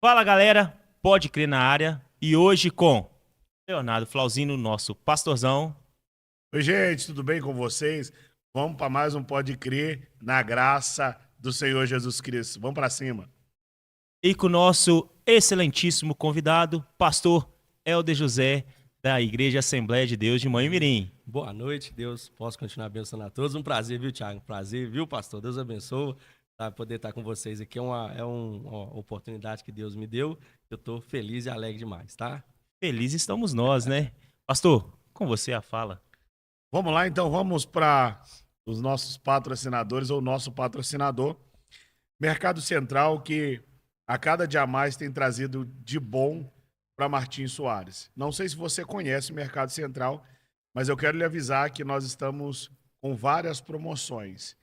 Fala galera, pode crer na área e hoje com Leonardo Flauzino, nosso pastorzão. Oi gente, tudo bem com vocês? Vamos para mais um Pode Crer na graça do Senhor Jesus Cristo. Vamos para cima. E com o nosso excelentíssimo convidado, pastor Helder José, da Igreja Assembleia de Deus de Manhumirim. Boa noite, Deus possa continuar abençoando a todos. Um prazer, viu, Thiago? Um prazer, viu, pastor? Deus abençoe. Poder estar com vocês aqui é uma oportunidade que Deus me deu. Eu estou feliz e alegre demais, tá? Felizes estamos nós, né? Pastor, com você a fala. Vamos lá, então, vamos para os nossos patrocinadores ou nosso patrocinador. Mercado Central, que a cada dia mais tem trazido de bom para Martins Soares. Não sei se você conhece o Mercado Central, mas eu quero lhe avisar que nós estamos com várias promoções.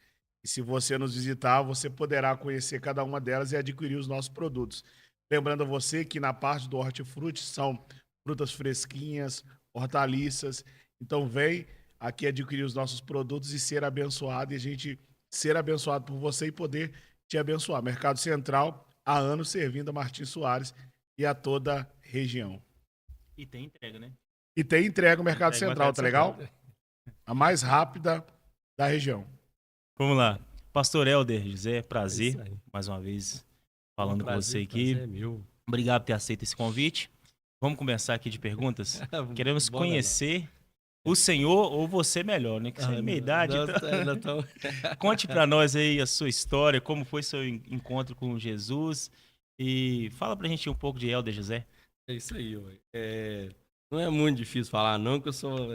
E se você nos visitar, você poderá conhecer cada uma delas e adquirir os nossos produtos. Lembrando a você que na parte do hortifruti são frutas fresquinhas, hortaliças. Então vem aqui adquirir os nossos produtos e ser abençoado, e a gente ser abençoado por você e poder te abençoar. Mercado Central, há anos servindo a Martins Soares e a toda a região. E tem entrega, né? E tem entrega no Mercado Central, tá legal? A mais rápida da região. Vamos lá. Pastor Helder José, prazer, É mais uma vez, falando com você Prazer aqui. é meu. Obrigado por ter aceito esse convite. Vamos começar aqui de perguntas? Queremos Bora lá. conhecer o senhor ou você melhor, né? Que você é meia idade. Então... Conte pra nós aí a sua história, como foi seu encontro com Jesus e fala pra gente um pouco de Helder José. É isso aí, ué. Não é muito difícil falar, não, que eu sou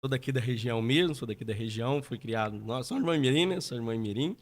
daqui da região mesmo, sou daqui da região, fui criado, nós somos de Manhumirim, né? Sou de Manhumirim,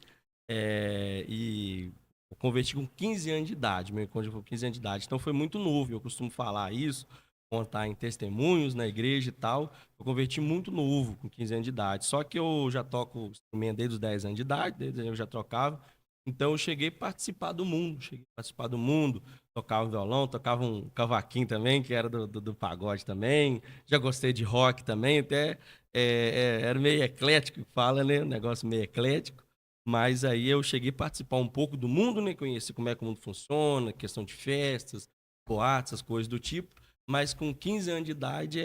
e eu converti com 15 anos de idade, meu encontro foi com 15 anos de idade, então foi muito novo, eu costumo falar isso, contar em testemunhos na igreja e tal, eu converti muito novo, com 15 anos de idade, só que eu já toco instrumento desde os 10 anos de idade, desde eu já trocava, então eu cheguei a participar do mundo, tocava violão, tocava um cavaquinho também, que era do pagode também, já gostei de rock também, até era meio eclético, que fala, né, um negócio meio eclético, mas aí eu cheguei a participar um pouco do mundo, né, conheci como é que o mundo funciona, questão de festas, boates, essas coisas do tipo, mas com 15 anos de idade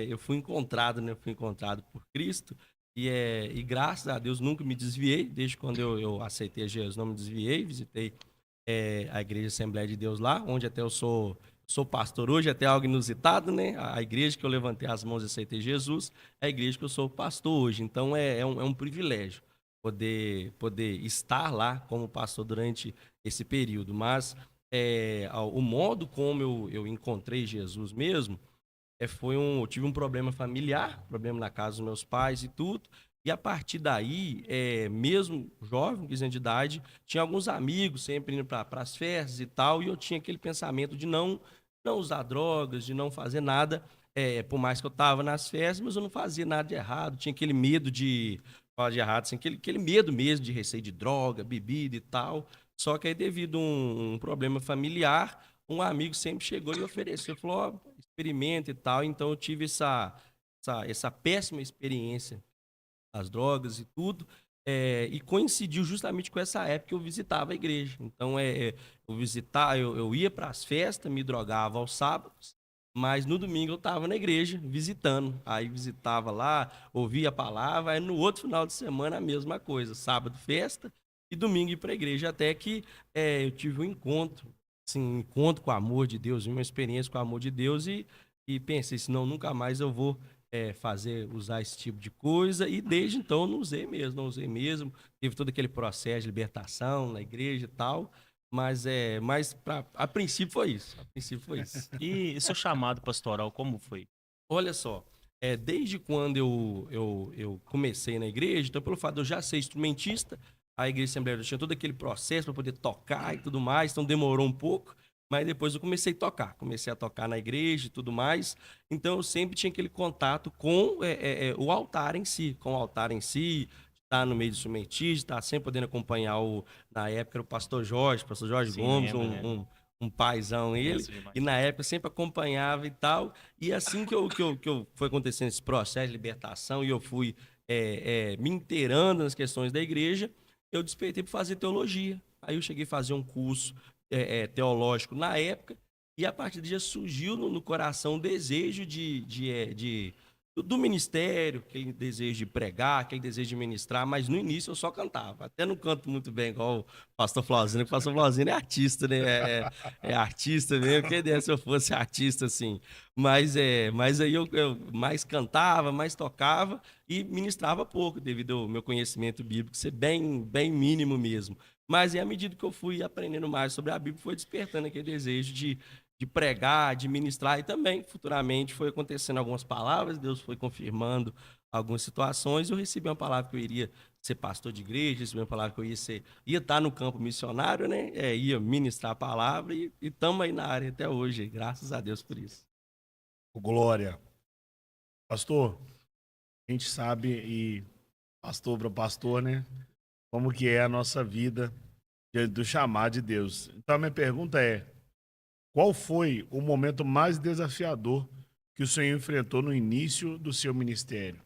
eu fui encontrado, né, por Cristo, e graças a Deus nunca me desviei, desde quando eu aceitei Jesus, não me desviei, visitei a Igreja Assembleia de Deus lá, onde até eu sou pastor hoje, até algo inusitado, né? A igreja que eu levantei as mãos e aceitei Jesus, é a igreja que eu sou pastor hoje, então é um privilégio poder estar lá como pastor durante esse período, mas o modo como eu encontrei Jesus mesmo, eu tive um problema familiar, problema na casa dos meus pais e tudo. E a partir daí, mesmo jovem, 15 anos de idade, tinha alguns amigos sempre indo para as festas e tal, e eu tinha aquele pensamento de não usar drogas, de não fazer nada, por mais que eu estava nas festas, mas eu não fazia nada de errado, tinha aquele medo de falar de errado, assim, aquele medo mesmo de receio de droga, bebida e tal. Só que aí, devido a um problema familiar, um amigo sempre chegou e ofereceu, falou, ó, experimenta e tal. Então eu tive essa péssima experiência das drogas e tudo, e coincidiu justamente com essa época que eu visitava a igreja. Então eu ia para as festas, me drogava aos sábados, mas no domingo eu estava na igreja visitando. Aí visitava lá, ouvia a palavra, aí no outro final de semana a mesma coisa, sábado festa e domingo ir para a igreja, até que eu tive um encontro, assim, um encontro com o amor de Deus, uma experiência com o amor de Deus, e pensei, senão nunca mais eu vou usar esse tipo de coisa, e desde então eu não usei mesmo, teve todo aquele processo de libertação na igreja e tal, mas a princípio foi isso, E seu chamado pastoral, como foi? Olha só, desde quando eu comecei na igreja, então pelo fato de eu já ser instrumentista, a igreja Assembleia tinha todo aquele processo para poder tocar e tudo mais, então demorou um pouco, mas depois eu comecei a tocar na igreja e tudo mais, então eu sempre tinha aquele contato com o altar em si, estar no meio do instrumentista, estar sempre podendo acompanhar na época era o pastor Jorge Sim, Gomes, lembro, né? um paizão ele, Conheço demais. e na época eu sempre acompanhava e tal, e assim que eu foi acontecendo esse processo de libertação, e eu fui me inteirando nas questões da igreja, eu despertei para fazer teologia. Aí eu cheguei a fazer um curso teológico na época, e a partir do dia surgiu no coração o desejo do ministério, aquele desejo de pregar, aquele desejo de ministrar, mas no início eu só cantava. Até não canto muito bem, igual o pastor Flauzino, porque o pastor Flauzino é artista, né? É artista mesmo, quem dera se eu fosse artista, assim. Mas aí eu mais cantava, mais tocava e ministrava pouco, devido ao meu conhecimento bíblico ser bem, bem mínimo mesmo. Mas à medida que eu fui aprendendo mais sobre a Bíblia, foi despertando aquele desejo de pregar, de ministrar, e também futuramente foi acontecendo algumas palavras, Deus foi confirmando algumas situações, eu recebi uma palavra que eu iria ser pastor de igreja, recebi uma palavra que eu ia estar no campo missionário, né? Ia ministrar a palavra, e estamos aí na área até hoje, graças a Deus por isso. Glória. Pastor, a gente sabe, e pastor para pastor, né? Como que é a nossa vida diante do chamado de Deus. Então a minha pergunta é: qual foi o momento mais desafiador que o senhor enfrentou no início do seu ministério?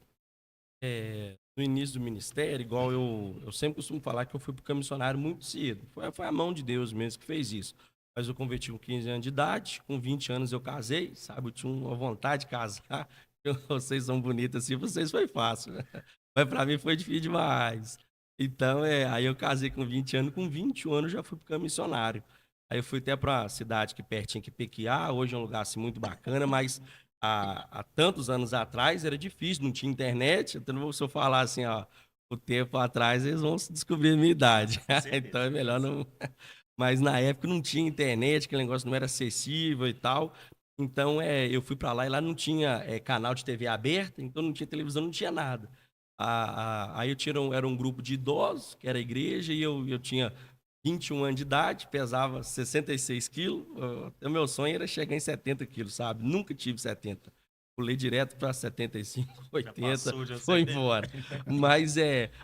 No início do ministério, igual eu sempre costumo falar que eu fui para o missionário muito cedo. Foi a mão de Deus mesmo que fez isso. Mas eu converti com 15 anos de idade, com 20 anos eu casei, sabe? Eu tinha uma vontade de casar. Vocês são bonitas assim, vocês foi fácil, né? Mas para mim foi difícil demais. Então, aí eu casei com 20 anos, com 21 anos já fui para o missionário. Aí eu fui até para a cidade que pertinho, que Pequiá, hoje é um lugar assim muito bacana, mas há tantos anos atrás era difícil, não tinha internet, então se eu falar assim, ó, o tempo atrás, eles vão descobrir a minha idade. Então é melhor não. Mas na época não tinha internet, aquele negócio não era acessível e tal. Então eu fui para lá e lá não tinha canal de TV aberta, então não tinha televisão, não tinha nada. Aí era um grupo de idosos, que era a igreja, e eu tinha 21 anos de idade, pesava 66 quilos. O meu sonho era chegar em 70 quilos, sabe? Nunca tive 70. Pulei direto para 75, 80, foi embora. Mas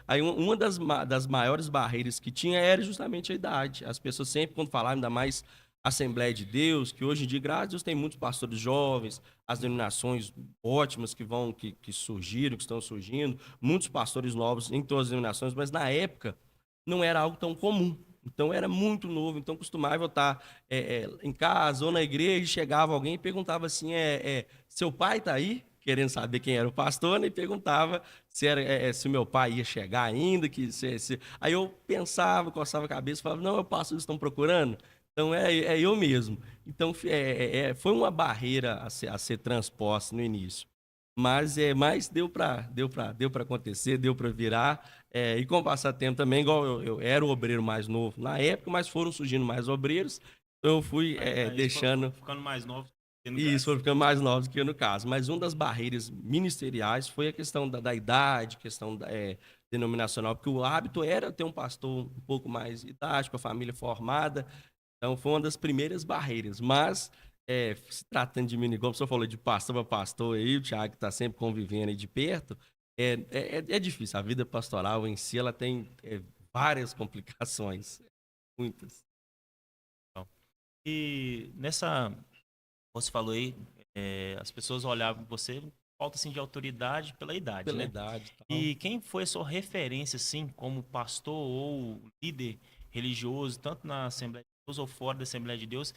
aí uma das maiores barreiras que tinha era justamente a idade. As pessoas sempre, quando falavam, ainda mais Assembleia de Deus, que hoje em dia, graças a Deus, tem muitos pastores jovens, as denominações ótimas que surgiram, que estão surgindo, muitos pastores novos em todas as denominações, mas na época não era algo tão comum. Então era muito novo, então costumava eu estar em casa ou na igreja, chegava alguém e perguntava assim, seu pai está aí? Querendo saber quem era o pastor, né? E perguntava se o meu pai ia chegar ainda. Aí eu pensava, coçava a cabeça e falava, não, é o pastor que estão procurando. Então é eu mesmo. Então foi uma barreira a ser transposta no início. Mas deu para acontecer, deu para virar. E com o passar do tempo também, igual eu era o obreiro mais novo na época, mas foram surgindo mais obreiros, então eu fui deixando. Ficando mais novo. Isso, foram ficando mais novos que eu no caso. Mas uma das barreiras ministeriais foi a questão da idade, questão denominacional, porque o hábito era ter um pastor um pouco mais idade, com a família formada. Então foi uma das primeiras barreiras. Mas se tratando de mim, como o senhor falou, de pastor para pastor aí, o Thiago está sempre convivendo aí de perto, é difícil. A vida pastoral em si, ela tem várias complicações, muitas. E você falou aí, as pessoas olhavam você, falta assim de autoridade pela idade, Pela né? idade. Tal. E quem foi a sua referência, assim, como pastor ou líder religioso, tanto na Assembleia de Deus ou fora da Assembleia de Deus,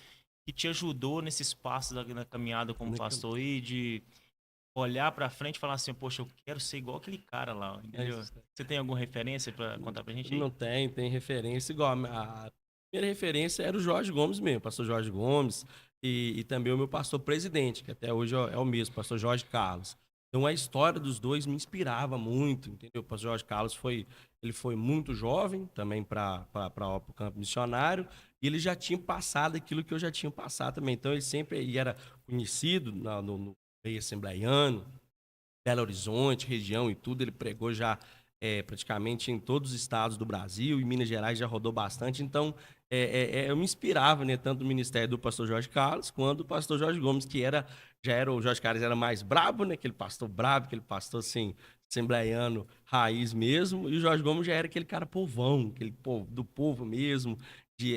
que te ajudou nesses passos na caminhada como pastor e de olhar para frente e falar assim, poxa, eu quero ser igual aquele cara lá, entendeu? Você tem alguma referência para contar pra gente aí? Não tem referência igual. A primeira referência era o Jorge Gomes mesmo, pastor Jorge Gomes, e também o meu pastor presidente, que até hoje é o mesmo, pastor Jorge Carlos. Então a história dos dois me inspirava muito, entendeu? O pastor Jorge Carlos foi muito jovem também para o campo missionário, e ele já tinha passado aquilo que eu já tinha passado também. Então ele era conhecido no meio assembleiano, Belo Horizonte, região e tudo, ele pregou já praticamente em todos os estados do Brasil, em Minas Gerais já rodou bastante, então eu me inspirava, né, tanto no ministério do pastor Jorge Carlos, quanto do pastor Jorge Gomes, o Jorge Carlos era mais brabo, né, aquele pastor brabo, aquele pastor assim, assembleiano, raiz mesmo, e o Jorge Gomes já era aquele cara povão, aquele povo, do povo mesmo, de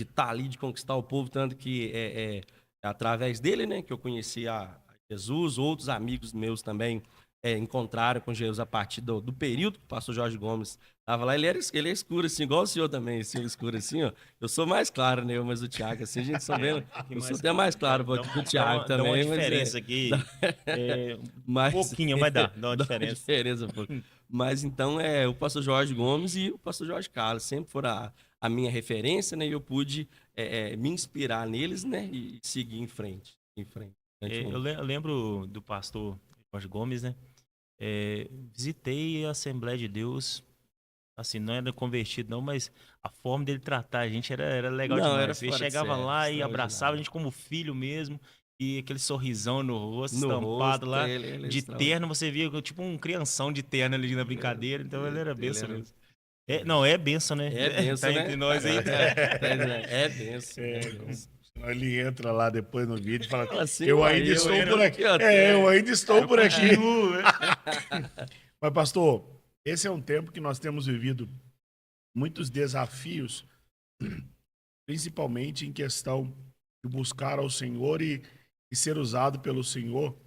estar ali, de conquistar o povo, tanto que através dele, né, que eu conheci a Jesus, outros amigos meus também encontraram com Jesus a partir do período que o pastor Jorge Gomes estava lá. Ele é escuro, assim, igual o senhor também, assim, escuro assim, ó. Eu sou mais claro, né? Mas o Thiago, assim, a gente só vê. Eu sou até mais claro que o Thiago também. Dá uma mas diferença aqui. Um pouquinho, mas dá uma diferença. Pô. Mas então, o pastor Jorge Gomes e o pastor Jorge Carlos sempre foram a minha referência, né? E eu pude me inspirar neles, né? E seguir em frente. Eu lembro do pastor Jorge Gomes, né? Visitei a Assembleia de Deus, assim, não era convertido não, mas a forma dele tratar a gente era legal demais. Ele chegava lá e abraçava a gente como filho mesmo, e aquele sorrisão no rosto, estampado lá, de terno, você via tipo um crianção de terno ali na brincadeira, então ele era benção mesmo. Não, é benção, né? É benção, tá né? Entre nós aí. É benção. Ele entra lá depois no vídeo e fala assim, eu ainda estou por aqui. Eu ainda estou por aqui. Mas, pastor, esse é um tempo que nós temos vivido muitos desafios, principalmente em questão de buscar ao Senhor e ser usado pelo Senhor.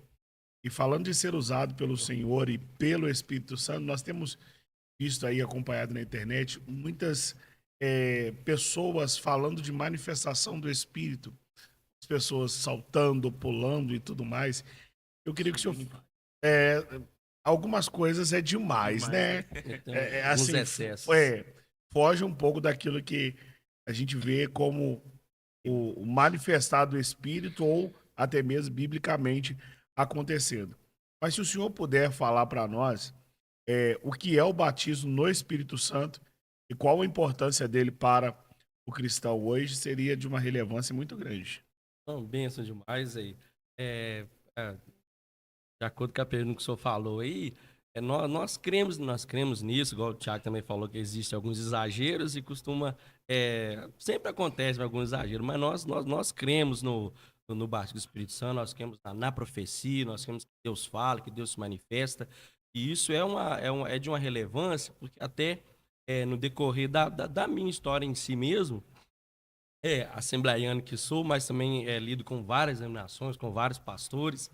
E falando de ser usado pelo Senhor e pelo Espírito Santo, nós temos visto aí, acompanhado na internet, muitas pessoas falando de manifestação do Espírito, as pessoas saltando, pulando e tudo mais. Eu queria que o senhor... algumas coisas é demais, né? Assim, uns excessos. Foge um pouco daquilo que a gente vê como o manifestar do Espírito ou até mesmo biblicamente acontecendo. Mas se o senhor puder falar para nós o que é o batismo no Espírito Santo e qual a importância dele para o cristão hoje, seria de uma relevância muito grande. Benção demais aí. De acordo com a pergunta que o senhor falou aí, nós cremos nisso, igual o Thiago também falou que existem alguns exageros e sempre acontece alguns exageros, mas nós cremos no batismo do Espírito Santo, nós cremos na profecia, nós cremos que Deus fala, que Deus se manifesta, e isso é de uma relevância, porque até no decorrer da minha história em si mesmo, assembleiano que sou, mas também lido com várias denominações, com vários pastores,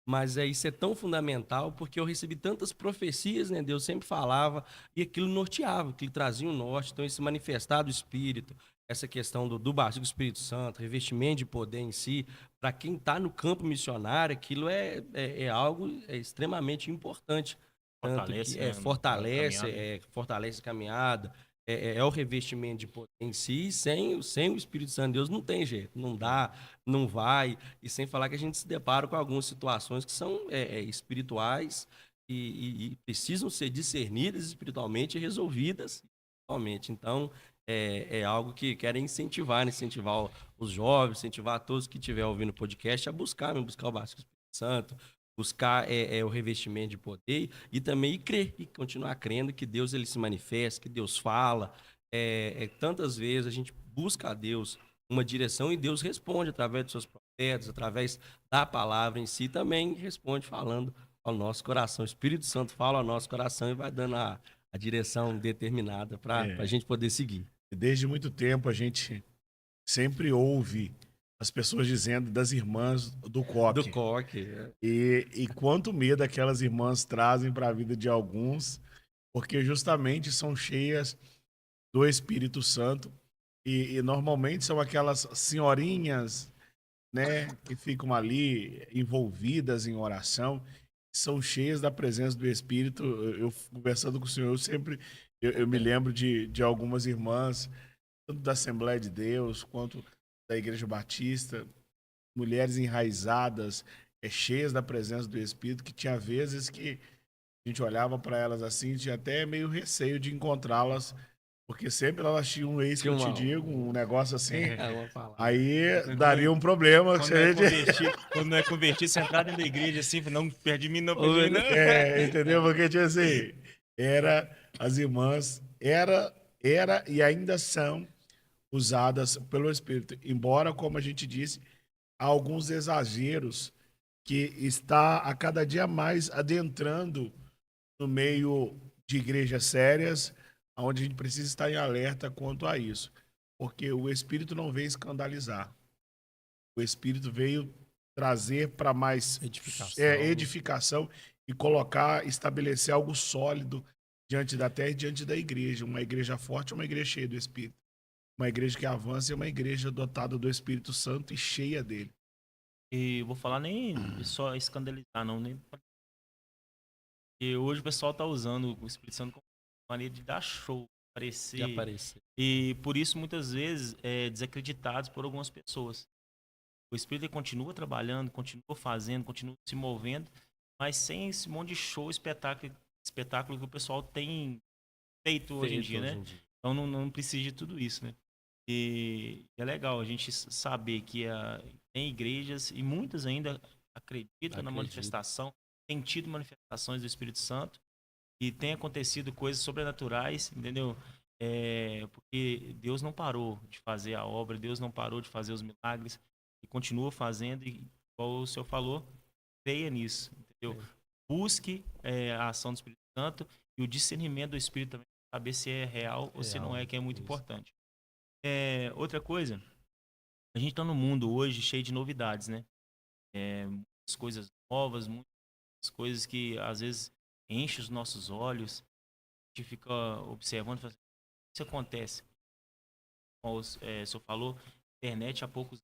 mas isso é tão fundamental porque eu recebi tantas profecias, né? Deus sempre falava e aquilo norteava, aquilo trazia um norte. Então, esse manifestar do Espírito, essa questão do batismo do Espírito Santo, revestimento de poder em si, para quem está no campo missionário, aquilo é algo extremamente importante. Fortalece a caminhada, o revestimento de poder em si, sem o Espírito Santo de Deus não tem jeito, não dá, não vai, e sem falar que a gente se depara com algumas situações que são espirituais e precisam ser discernidas espiritualmente e resolvidas espiritualmente. Então, é algo que quero incentivar os jovens, incentivar todos que estiverem ouvindo o podcast a buscar o batismo do Espírito Santo, buscar o revestimento de poder e também crer e continuar crendo que Deus ele se manifesta, que Deus fala. Tantas vezes a gente busca a Deus uma direção e Deus responde através dos seus profetas, através da palavra em si, também responde falando ao nosso coração. O Espírito Santo fala ao nosso coração e vai dando a direção determinada para a gente poder seguir. Desde muito tempo a gente sempre ouve as pessoas dizendo das irmãs do coque. Do coque. E quanto medo aquelas irmãs trazem para a vida de alguns, porque justamente são cheias do Espírito Santo e normalmente são aquelas senhorinhas, né, que ficam ali envolvidas em oração, são cheias da presença do Espírito. Eu conversando com o senhor, eu me lembro de algumas irmãs, tanto da Assembleia de Deus quanto da Igreja Batista, mulheres enraizadas, cheias da presença do Espírito, que tinha vezes que a gente olhava para elas assim, tinha até meio receio de encontrá-las, porque sempre elas tinham um ex que eu te digo, um negócio assim, aí daria um problema. Quando não é convertido, você entrar dentro da igreja assim, não perde mim, não. Entendeu? Porque tinha assim, as irmãs, era e ainda são usadas pelo Espírito. Embora, como a gente disse, há alguns exageros que está a cada dia mais adentrando no meio de igrejas sérias, onde a gente precisa estar em alerta quanto a isso. Porque o Espírito não veio escandalizar. O Espírito veio trazer para mais edificação e colocar, estabelecer algo sólido diante da terra e diante da igreja. Uma igreja forte, uma igreja cheia do Espírito. Uma igreja que avança é uma igreja dotada do Espírito Santo e cheia dele. E vou falar nem só escandalizar, não. Nem... E hoje o pessoal tá usando o Espírito Santo como maneira de dar show, De aparecer. aparecer. E por isso, muitas vezes, é desacreditados por algumas pessoas. O Espírito ele continua trabalhando, continua fazendo, continua se movendo, mas sem esse monte de show, espetáculo que o pessoal tem feito hoje em dia, né? Então não precisa de tudo isso, né? E é legal a gente saber que tem igrejas, e muitas ainda acreditam na manifestação, tem tido manifestações do Espírito Santo, e tem acontecido coisas sobrenaturais, entendeu? Porque Deus não parou de fazer a obra, Deus não parou de fazer os milagres, e continua fazendo, e igual o senhor falou, creia nisso, entendeu? Busque a ação do Espírito Santo e o discernimento do Espírito também, saber se é real ou se não é, que é muito importante. Outra coisa, a gente está no mundo hoje cheio de novidades, né? Muitas coisas novas, muitas coisas que às vezes enchem os nossos olhos, a gente fica observando, fala assim, o que isso acontece? Como o senhor falou, internet há poucos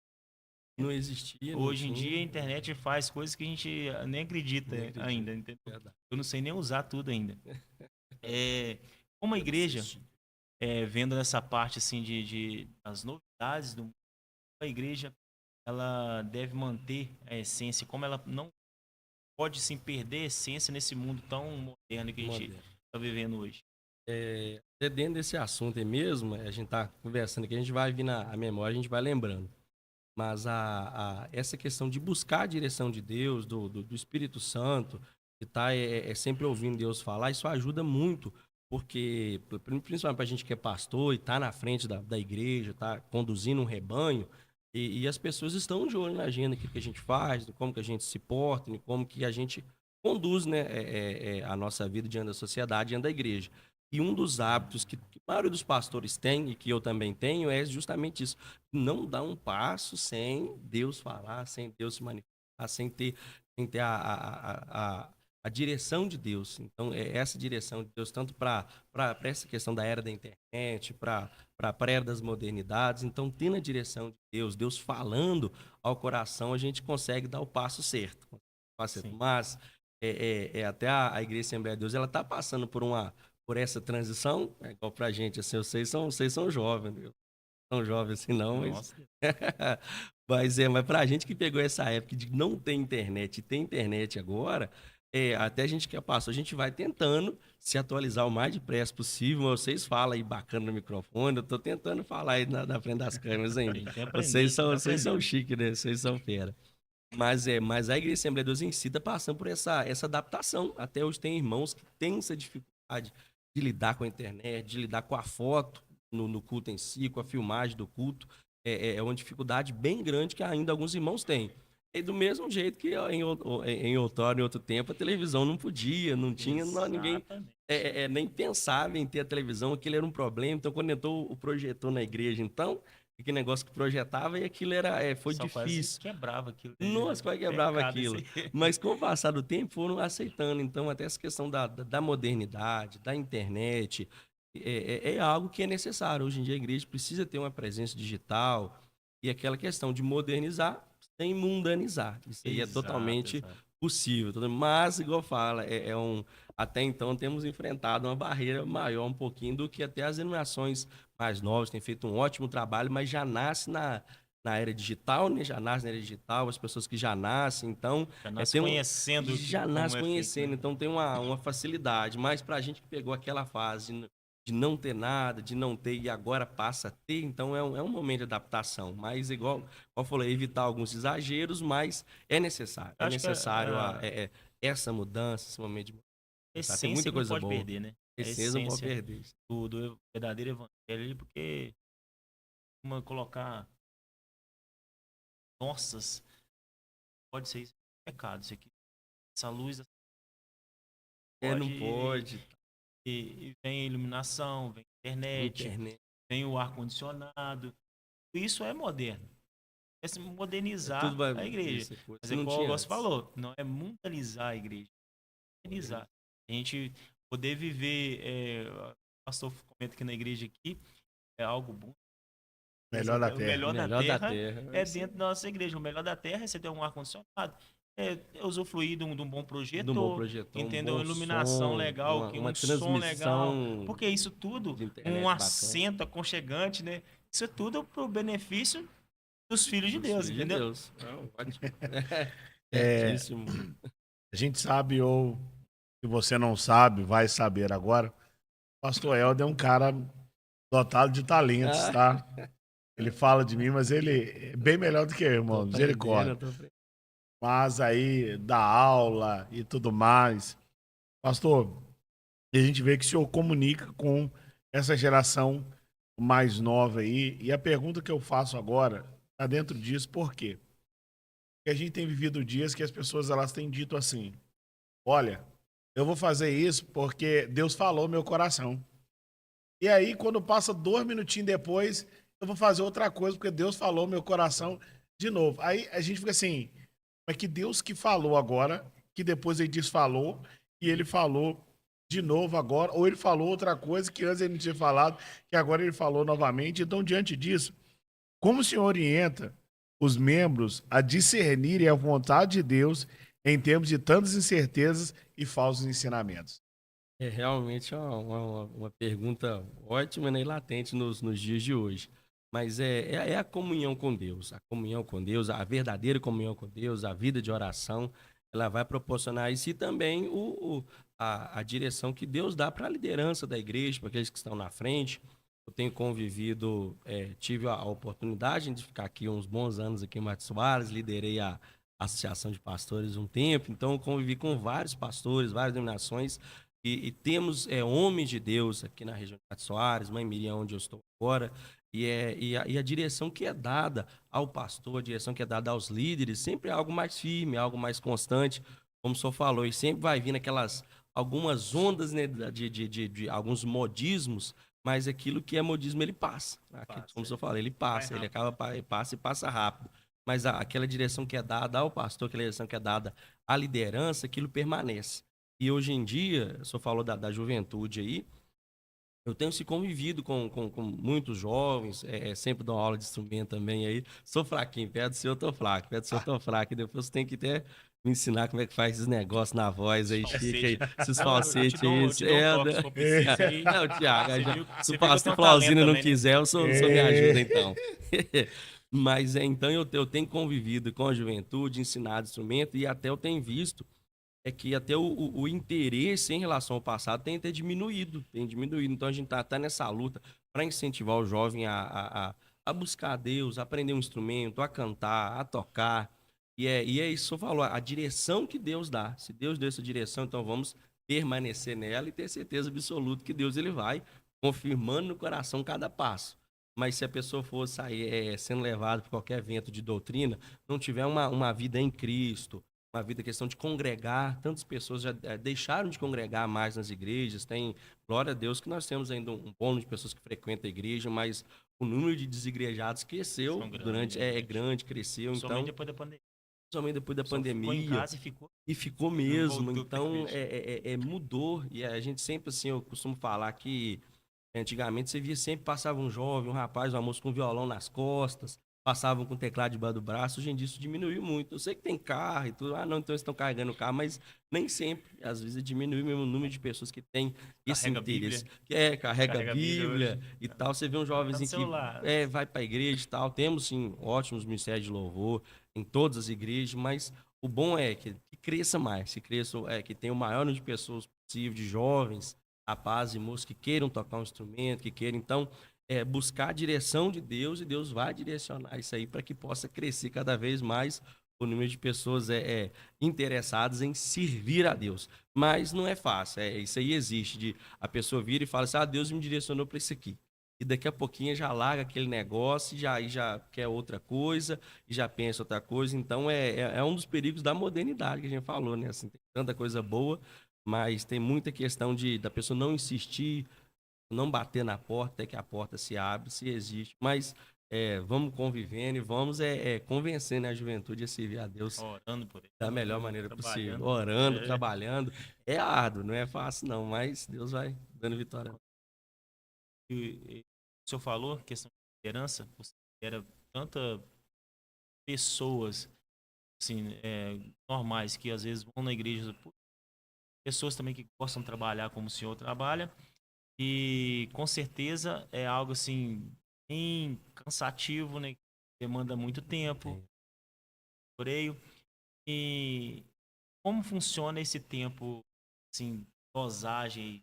não existia. Hoje em dia a internet faz coisas que a gente nem acredita ainda, entendeu? Eu não sei nem usar tudo ainda. Como a igreja, vendo essa parte assim das novidades do mundo, a igreja ela deve manter a essência, como ela não pode sim perder a essência nesse mundo tão moderno que a gente está vivendo hoje. Até dentro desse assunto aí mesmo, a gente tá conversando aqui, a gente vai vir na memória, a gente vai lembrando. Mas essa questão de buscar a direção de Deus, do Espírito Santo, que tá sempre ouvindo Deus falar, isso ajuda muito, porque, principalmente para a gente que é pastor e tá na frente da igreja, tá conduzindo um rebanho, e as pessoas estão de olho na agenda, que a gente faz, de como que a gente se porta, de como que a gente conduz, né, a nossa vida diante da sociedade, diante da igreja. E um dos hábitos que a maioria dos pastores tem, e que eu também tenho, é justamente isso. Não dar um passo sem Deus falar, sem Deus se manifestar, sem ter a direção de Deus. Então, essa direção de Deus, tanto para essa questão da era da internet, para a era das modernidades. Então, tendo a direção de Deus falando ao coração, a gente consegue dar o passo certo. Mas, até a Igreja Assembleia de Deus, ela está passando por essa transição, igual pra gente, assim, vocês são jovens, não são jovens assim não, mas... mas pra gente que pegou essa época de não ter internet e ter internet agora, até a gente que passou, a gente vai tentando se atualizar o mais depressa possível. Vocês falam aí bacana no microfone, eu tô tentando falar aí na frente das câmeras ainda. Vocês são chiques, né? Vocês são fera. Mas a Igreja Assembleia de Deus em si tá passando por essa adaptação. Até hoje tem irmãos que têm essa dificuldade de lidar com a internet, de lidar com a foto no culto em si, com a filmagem do culto. É uma dificuldade bem grande que ainda alguns irmãos têm. E do mesmo jeito que em outrora, em outro tempo, a televisão não podia, não tinha, ninguém nem pensava em ter a televisão, aquilo era um problema. Então, quando entrou o projetor na igreja, então, aquele negócio que projetava e aquilo foi difícil. Quebrava aquilo. Nossa, quase quebrava aquilo. Mas com o passar do tempo foram aceitando. Então, até essa questão da modernidade, da internet, é algo que é necessário. Hoje em dia a igreja precisa ter uma presença digital e aquela questão de modernizar sem mundanizar. Isso aí é totalmente possível. Mas, igual fala, até então temos enfrentado uma barreira maior um pouquinho do que até as denominações mais novas têm feito um ótimo trabalho, mas já nasce na era digital, né? Já nasce na era digital, as pessoas que já nascem, então... Já nasce conhecendo. Já nasce conhecendo, né? Então tem uma facilidade. Mas para a gente que pegou aquela fase de não ter nada, de não ter e agora passa a ter, então é um momento de adaptação. Mas, igual eu falei, evitar alguns exageros, mas é necessário. É necessário essa mudança, esse momento de mudança. Tem muita coisa boa. Perder, né? Essência não pode perder. Do verdadeiro evangelho, porque uma colocar nossas, pode ser isso, pecado isso aqui. Essa luz não pode. E vem a iluminação, vem a internet. Vem o ar-condicionado. Isso é moderno. É se modernizar a igreja. Mas é igual você falou, não é mundanizar a igreja. parabenizar. A gente poder viver, o pastor comenta que na igreja aqui é algo bom. Melhor da O terra. melhor da Melhor da terra terra. é dentro da nossa igreja. O melhor da terra é você ter um ar-condicionado, é usufruir de um bom De um bom projetor, projetor, um entendeu? bom Iluminação som, legal, uma um som legal. transmissão Porque isso tudo, de um internet bacana. assento aconchegante, né? Isso é tudo pro benefício dos filhos de Dos Deus, filhos de entendeu? Deus. Não, ótimo. É, Certíssimo. a gente sabe, ou se você não sabe, vai saber agora. O pastor Helder é um cara dotado de talentos, Ah, tá? Ele fala de mim, mas ele é bem melhor do que eu, tô irmão. aprendendo, Misericórdia. tô aprendendo. Mas aí, dá aula e tudo mais. Pastor, e a gente vê que o senhor comunica com essa geração mais nova aí. E a pergunta que eu faço agora está dentro disso, por quê? Porque a gente tem vivido dias que as pessoas elas têm dito assim: olha, eu vou fazer isso porque Deus falou no meu coração. E aí, quando passa 2 minutinhos depois, eu vou fazer outra coisa porque Deus falou no meu coração de novo. Aí a gente fica assim: mas que Deus que falou agora, que depois ele desfalou, e ele falou de novo agora, ou ele falou outra coisa que antes ele não tinha falado, que agora ele falou novamente. Então, diante disso, como o senhor orienta os membros a discernirem a vontade de Deus em termos de tantas incertezas e falsos ensinamentos? É realmente uma pergunta ótima, né, e latente nos dias de hoje. Mas é a comunhão com Deus. A comunhão com Deus, a verdadeira comunhão com Deus, a vida de oração, ela vai proporcionar isso e também a direção que Deus dá para a liderança da igreja, para aqueles que estão na frente. Eu tenho convivido, tive a oportunidade de ficar aqui uns bons anos aqui em Matos Soares, liderei a Associação de Pastores um tempo, então eu convivi com vários pastores, várias denominações, e temos homens de Deus aqui na região de Matos Soares, Mãe Miriam, onde eu estou agora, e a direção que é dada ao pastor, a direção que é dada aos líderes, sempre é algo mais firme, algo mais constante, como o senhor falou, e sempre vai vindo algumas ondas, né, de alguns modismos, mas aquilo que é modismo ele passa. Como o senhor falou, ele passa, ele passa e passa rápido. Mas aquela direção que é dada ao pastor, aquela direção que é dada à liderança, aquilo permanece. E hoje em dia, o senhor falou da juventude aí, eu tenho se convivido com muitos jovens, sempre dou aula de instrumento também aí. Sou fraquinho, perto do senhor eu tô fraco, perto do senhor eu tô fraco. E depois você tem que até me ensinar como é que faz esses negócios na voz aí, chique aí. Esses falsetes aí. Eu te dou um toque, se for preciso aí. Não, Tiago, Você se o viu que eu pastor tenho Flauzino talento não também, né? quiser, o senhor me ajuda então. Mas então eu tenho convivido com a juventude, ensinado instrumento e até eu tenho visto que até o interesse em relação ao passado tem até diminuído, tem diminuído. Então a gente tá nessa luta para incentivar o jovem a buscar a Deus, a aprender um instrumento, a cantar, a tocar. E é isso que você falou, a direção que Deus dá. Se Deus deu essa direção, então vamos permanecer nela e ter certeza absoluta que Deus ele vai confirmando no coração cada passo. Mas se a pessoa for sair sendo levada por qualquer vento de doutrina, não tiver uma vida em Cristo, uma vida, questão de congregar, tantas pessoas já deixaram de congregar mais nas igrejas, tem, glória a Deus que nós temos ainda um bom número de pessoas que frequentam a igreja, mas o número de desigrejados cresceu durante, é grande, cresceu, Somente então, depois da pandemia. somente depois da Só ficou em pandemia, casa e ficou não mesmo, voltou pra então igreja. mudou, e a gente sempre, assim, eu costumo falar que antigamente você via sempre passava um jovem, um rapaz, uma moça com violão nas costas, passavam com teclado debaixo do braço. Hoje em dia isso diminuiu muito. Eu sei que tem carro e tudo. Ah, não, então eles estão carregando o carro, mas nem sempre. Às vezes diminuiu mesmo o número de pessoas que têm esse Carrega a interesse. Bíblia. Que carrega a Carrega a Bíblia Bíblia hoje. e tal. Você vê um Tá no jovenzinho celular. que vai para a igreja e tal. Temos, sim, ótimos ministérios de louvor em todas as igrejas, mas o bom é que cresça mais, que tenha o maior número de pessoas possível, de jovens, rapazes e moças que queiram tocar um instrumento, que queiram, então, buscar a direção de Deus e Deus vai direcionar isso aí para que possa crescer cada vez mais o número de pessoas interessadas em servir a Deus. Mas não é fácil, isso aí existe, de a pessoa vir e fala assim, Deus me direcionou para isso aqui. E daqui a pouquinho já larga aquele negócio e já quer outra coisa, e já pensa outra coisa. Então, é um dos perigos da modernidade que a gente falou, né? Assim, tem tanta coisa boa, mas tem muita questão da pessoa não insistir, não bater na porta, até que a porta se abre, se existe. Mas vamos convivendo e vamos convencendo a juventude a servir a Deus orando por ele, da melhor maneira possível. Orando, trabalhando. É árduo, não é fácil não, mas Deus vai dando vitória. E o senhor falou, questão de liderança, você era tanta pessoas assim, normais que às vezes vão na igreja, pessoas também que gostam de trabalhar como o senhor trabalha, e com certeza é algo assim bem cansativo, né? Demanda muito tempo, freio. E como funciona esse tempo, assim, dosagem,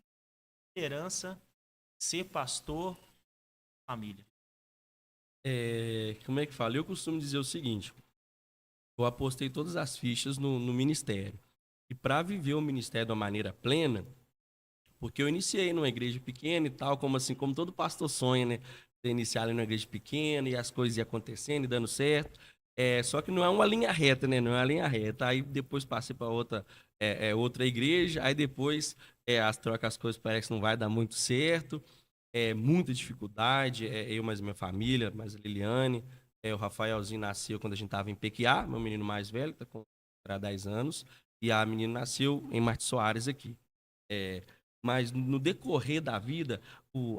liderança, ser pastor, família? Como é que fala? Eu costumo dizer o seguinte: eu apostei todas as fichas no ministério. E para viver o ministério de uma maneira plena, porque eu iniciei numa igreja pequena e tal, como todo pastor sonha, né? Ter iniciado numa igreja pequena e as coisas iam acontecendo e dando certo. Só que não é uma linha reta, né? Não é uma linha reta. Aí depois passei para outra igreja, aí depois as coisas parecem que não vai dar muito certo. Muita dificuldade. Eu mais minha família, mais a Liliane. O Rafaelzinho nasceu quando a gente estava em Pequiá, meu menino mais velho, que está com 10 anos. E a menina nasceu em Martins Soares aqui. Mas no decorrer da vida,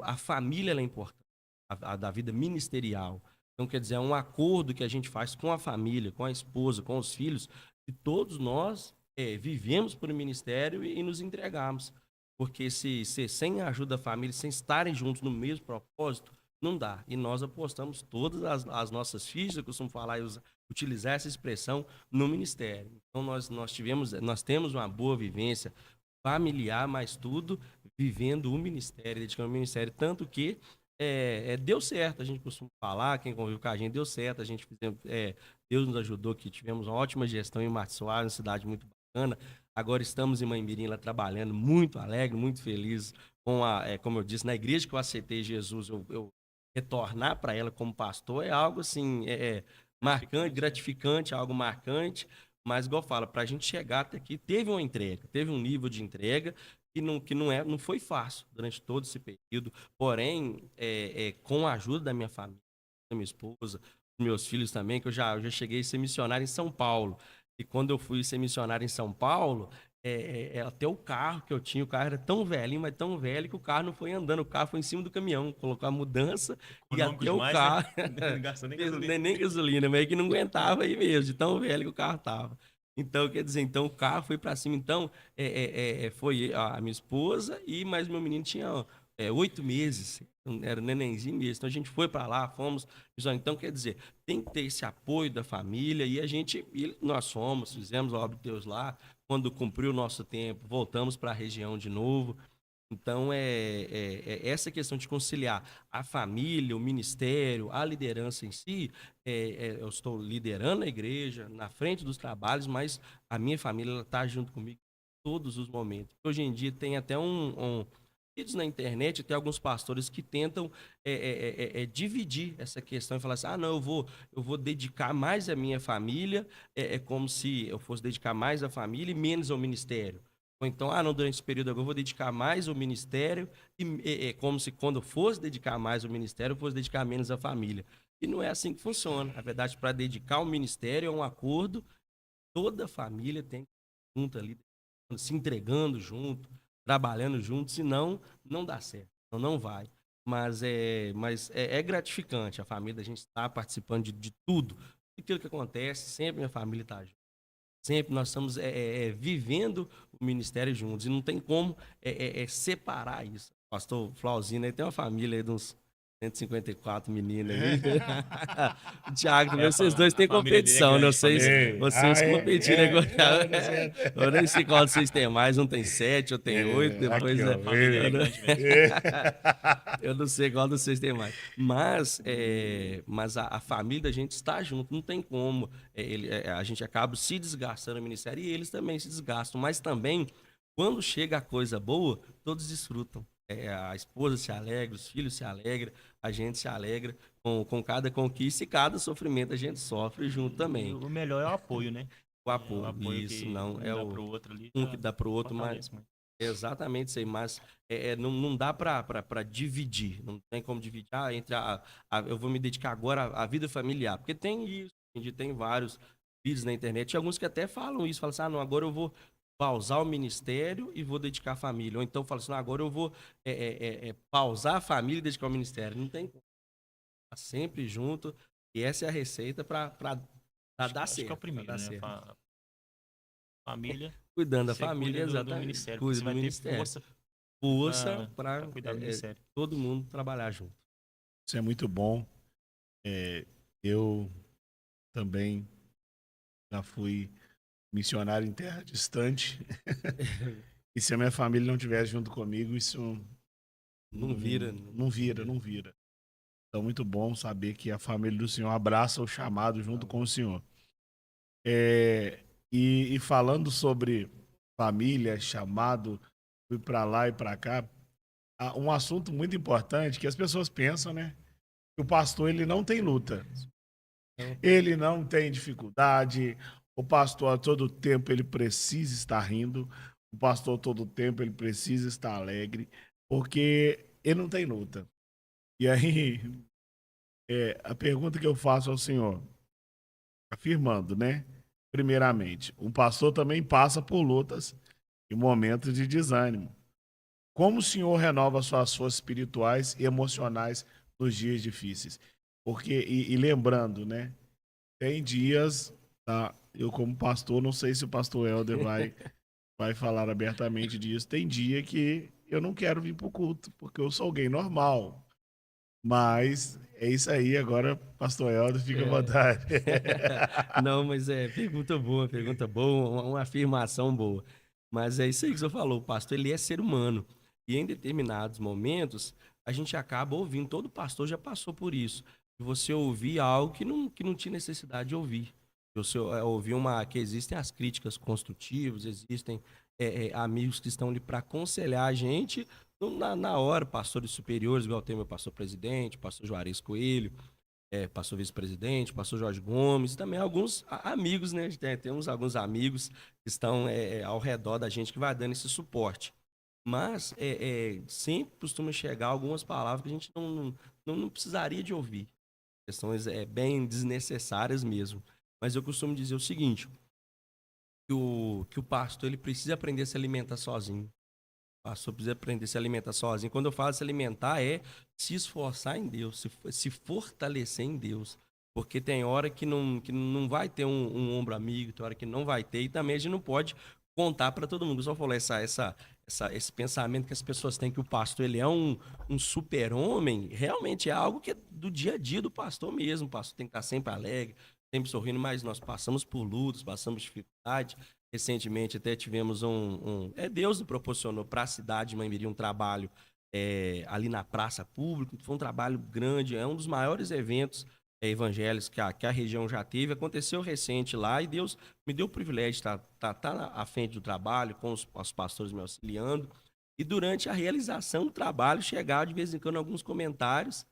a família é importante, a da vida ministerial. Então, quer dizer, é um acordo que a gente faz com a família, com a esposa, com os filhos, e todos nós vivemos por um ministério e nos entregamos. Porque se sem a ajuda da família, sem estarem juntos no mesmo propósito, não dá. E nós apostamos todas as nossas fichas, eu costumo falar e utilizar essa expressão, no ministério. Então, nós temos uma boa vivência familiar, mas tudo vivendo o ministério, dedicando o ministério. Tanto que deu certo, a gente costuma falar, quem convive com a gente, deu certo, Deus nos ajudou, que tivemos uma ótima gestão em Martins Soares, uma cidade muito bacana. Agora estamos em Mãe-Mirim lá trabalhando, muito alegre, muito feliz, como eu disse, na igreja que eu aceitei Jesus, eu retornar para ela como pastor é algo assim, marcante, gratificante, algo marcante. Mas, igual fala, para a gente chegar até aqui, teve uma entrega, teve um nível de entrega não foi fácil durante todo esse período. Porém, com a ajuda da minha família, da minha esposa, dos meus filhos também, que eu já cheguei a ser missionário em São Paulo. E quando eu fui ser missionário em São Paulo, até o carro que eu tinha, o carro era tão velhinho, mas tão velho que o carro não foi andando, o carro foi em cima do caminhão, colocou a mudança e até o carro, né? Não gastou nem gasolina. nem gasolina, meio que não aguentava aí mesmo, de tão velho que o carro tava. Então, quer dizer, o carro foi para cima. Então, foi a minha esposa e mais meu menino tinha 8 meses, era nenenzinho mesmo. Então, a gente foi para lá, fomos. Então, quer dizer, tem que ter esse apoio da família e nós fizemos a obra de Deus lá. Quando cumpriu o nosso tempo, voltamos para a região de novo. Então, essa questão de conciliar a família, o ministério, a liderança em si. Eu estou liderando a igreja, na frente dos trabalhos, mas a minha família está junto comigo em todos os momentos. Hoje em dia tem até vídeos na internet, tem alguns pastores que tentam dividir essa questão e falar assim, não, eu vou dedicar mais à minha família, como se eu fosse dedicar mais à família e menos ao ministério. Ou então, não, durante esse período agora eu vou dedicar mais ao ministério, como se quando eu fosse dedicar mais ao ministério, eu fosse dedicar menos à família. E não é assim que funciona. Na verdade, para dedicar ao ministério é um acordo, toda a família tem que estar junto ali, se entregando junto, trabalhando junto, senão não dá certo, não vai. Mas é gratificante, a família, a gente está participando de tudo. Aquilo que acontece, sempre minha família está junto. Sempre nós estamos vivendo o ministério juntos. E não tem como separar isso. O pastor Flauzino aí tem uma família aí de uns 154 meninos ali. Tiago, vocês dois têm competição, né? Vocês competindo agora. Eu nem sei qual vocês têm mais. Um tem 7, eu tenho 8. Depois eu não sei qual vocês têm mais. Mas a família da gente está junto. Não tem como. A gente acaba se desgastando no ministério e eles também se desgastam. Mas também, quando chega a coisa boa, todos desfrutam. A esposa se alegra, os filhos se alegram, a gente se alegra com cada conquista e cada sofrimento a gente sofre junto também. O melhor é o apoio, né? O apoio isso, não é o outro ali, um que dá pro outro, Exatamente isso aí, mas não dá para dividir, não tem como dividir entre eu vou me dedicar agora à vida familiar, porque tem isso, a gente tem vários vídeos na internet, e alguns que até falam isso, falam assim, não, agora eu vou pausar o ministério e vou dedicar à família, ou então falam assim, não, agora eu vou pausar a família e dedicar ao ministério, não tem como, tá sempre junto, e essa é a receita para dar Acho que é o certo, primeiro, né? certo. Família. Cuidando da Você família, cuida do exatamente. ministério, porque Cuida você do vai ter ministério. força Força pra para cuidar do ministério. todo mundo trabalhar junto. Isso é muito bom. Eu também já fui missionário em terra distante. E se a minha família não estivesse junto comigo, isso Não vira. não vira. Então, muito bom saber que a família do Senhor abraça o chamado junto com o Senhor. E falando sobre família, chamado, fui para lá e para cá, um assunto muito importante que as pessoas pensam, né? Que o pastor ele não tem luta. Ele não tem dificuldade. O pastor a todo tempo ele precisa estar rindo. O pastor a todo tempo ele precisa estar alegre, porque ele não tem luta. E aí, a pergunta que eu faço ao senhor, afirmando, né? Primeiramente, o pastor também passa por lutas e momentos de desânimo. Como o senhor renova suas forças espirituais e emocionais nos dias difíceis? Porque, e lembrando, né? Tem dias, tá? Eu como pastor, não sei se o pastor Helder vai falar abertamente disso. Tem dia que eu não quero vir pro culto, porque eu sou alguém normal. Mas é isso aí, agora, pastor Helder, fica à vontade. Não, mas pergunta boa, uma afirmação boa. Mas é isso aí que você falou, o pastor, ele é ser humano. E em determinados momentos, a gente acaba ouvindo, todo pastor já passou por isso. De você ouvir algo que não tinha necessidade de ouvir. Você ouvir que existem as críticas construtivas, existem amigos que estão ali para aconselhar a gente na hora, pastores superiores, igual tem meu pastor presidente, pastor Juarez Coelho, pastor vice-presidente, pastor Jorge Gomes, e também alguns amigos, né? Temos alguns amigos que estão ao redor da gente que vai dando esse suporte. Mas sempre costuma chegar algumas palavras que a gente não precisaria de ouvir. Questões bem desnecessárias mesmo. Mas eu costumo dizer o seguinte, que o pastor ele precisa aprender a se alimentar sozinho. O pastor precisa aprender a se alimentar sozinho. Quando eu falo se alimentar, é se esforçar em Deus, se fortalecer em Deus. Porque tem hora que não vai ter um ombro amigo, tem hora que não vai ter, e também a gente não pode contar para todo mundo. Eu só falou esse pensamento que as pessoas têm que o pastor ele é um super-homem, realmente é algo que é do dia a dia do pastor mesmo. O pastor tem que estar sempre alegre, sempre sorrindo, mas nós passamos por lutas, passamos dificuldade. Recentemente até tivemos Deus nos proporcionou para a cidade de Mãe Mirim um trabalho ali na praça pública. Foi um trabalho grande, é um dos maiores eventos evangélicos que a região já teve. Aconteceu recente lá e Deus me deu o privilégio de estar à frente do trabalho, com os pastores me auxiliando. E durante a realização do trabalho, chegaram de vez em quando alguns comentários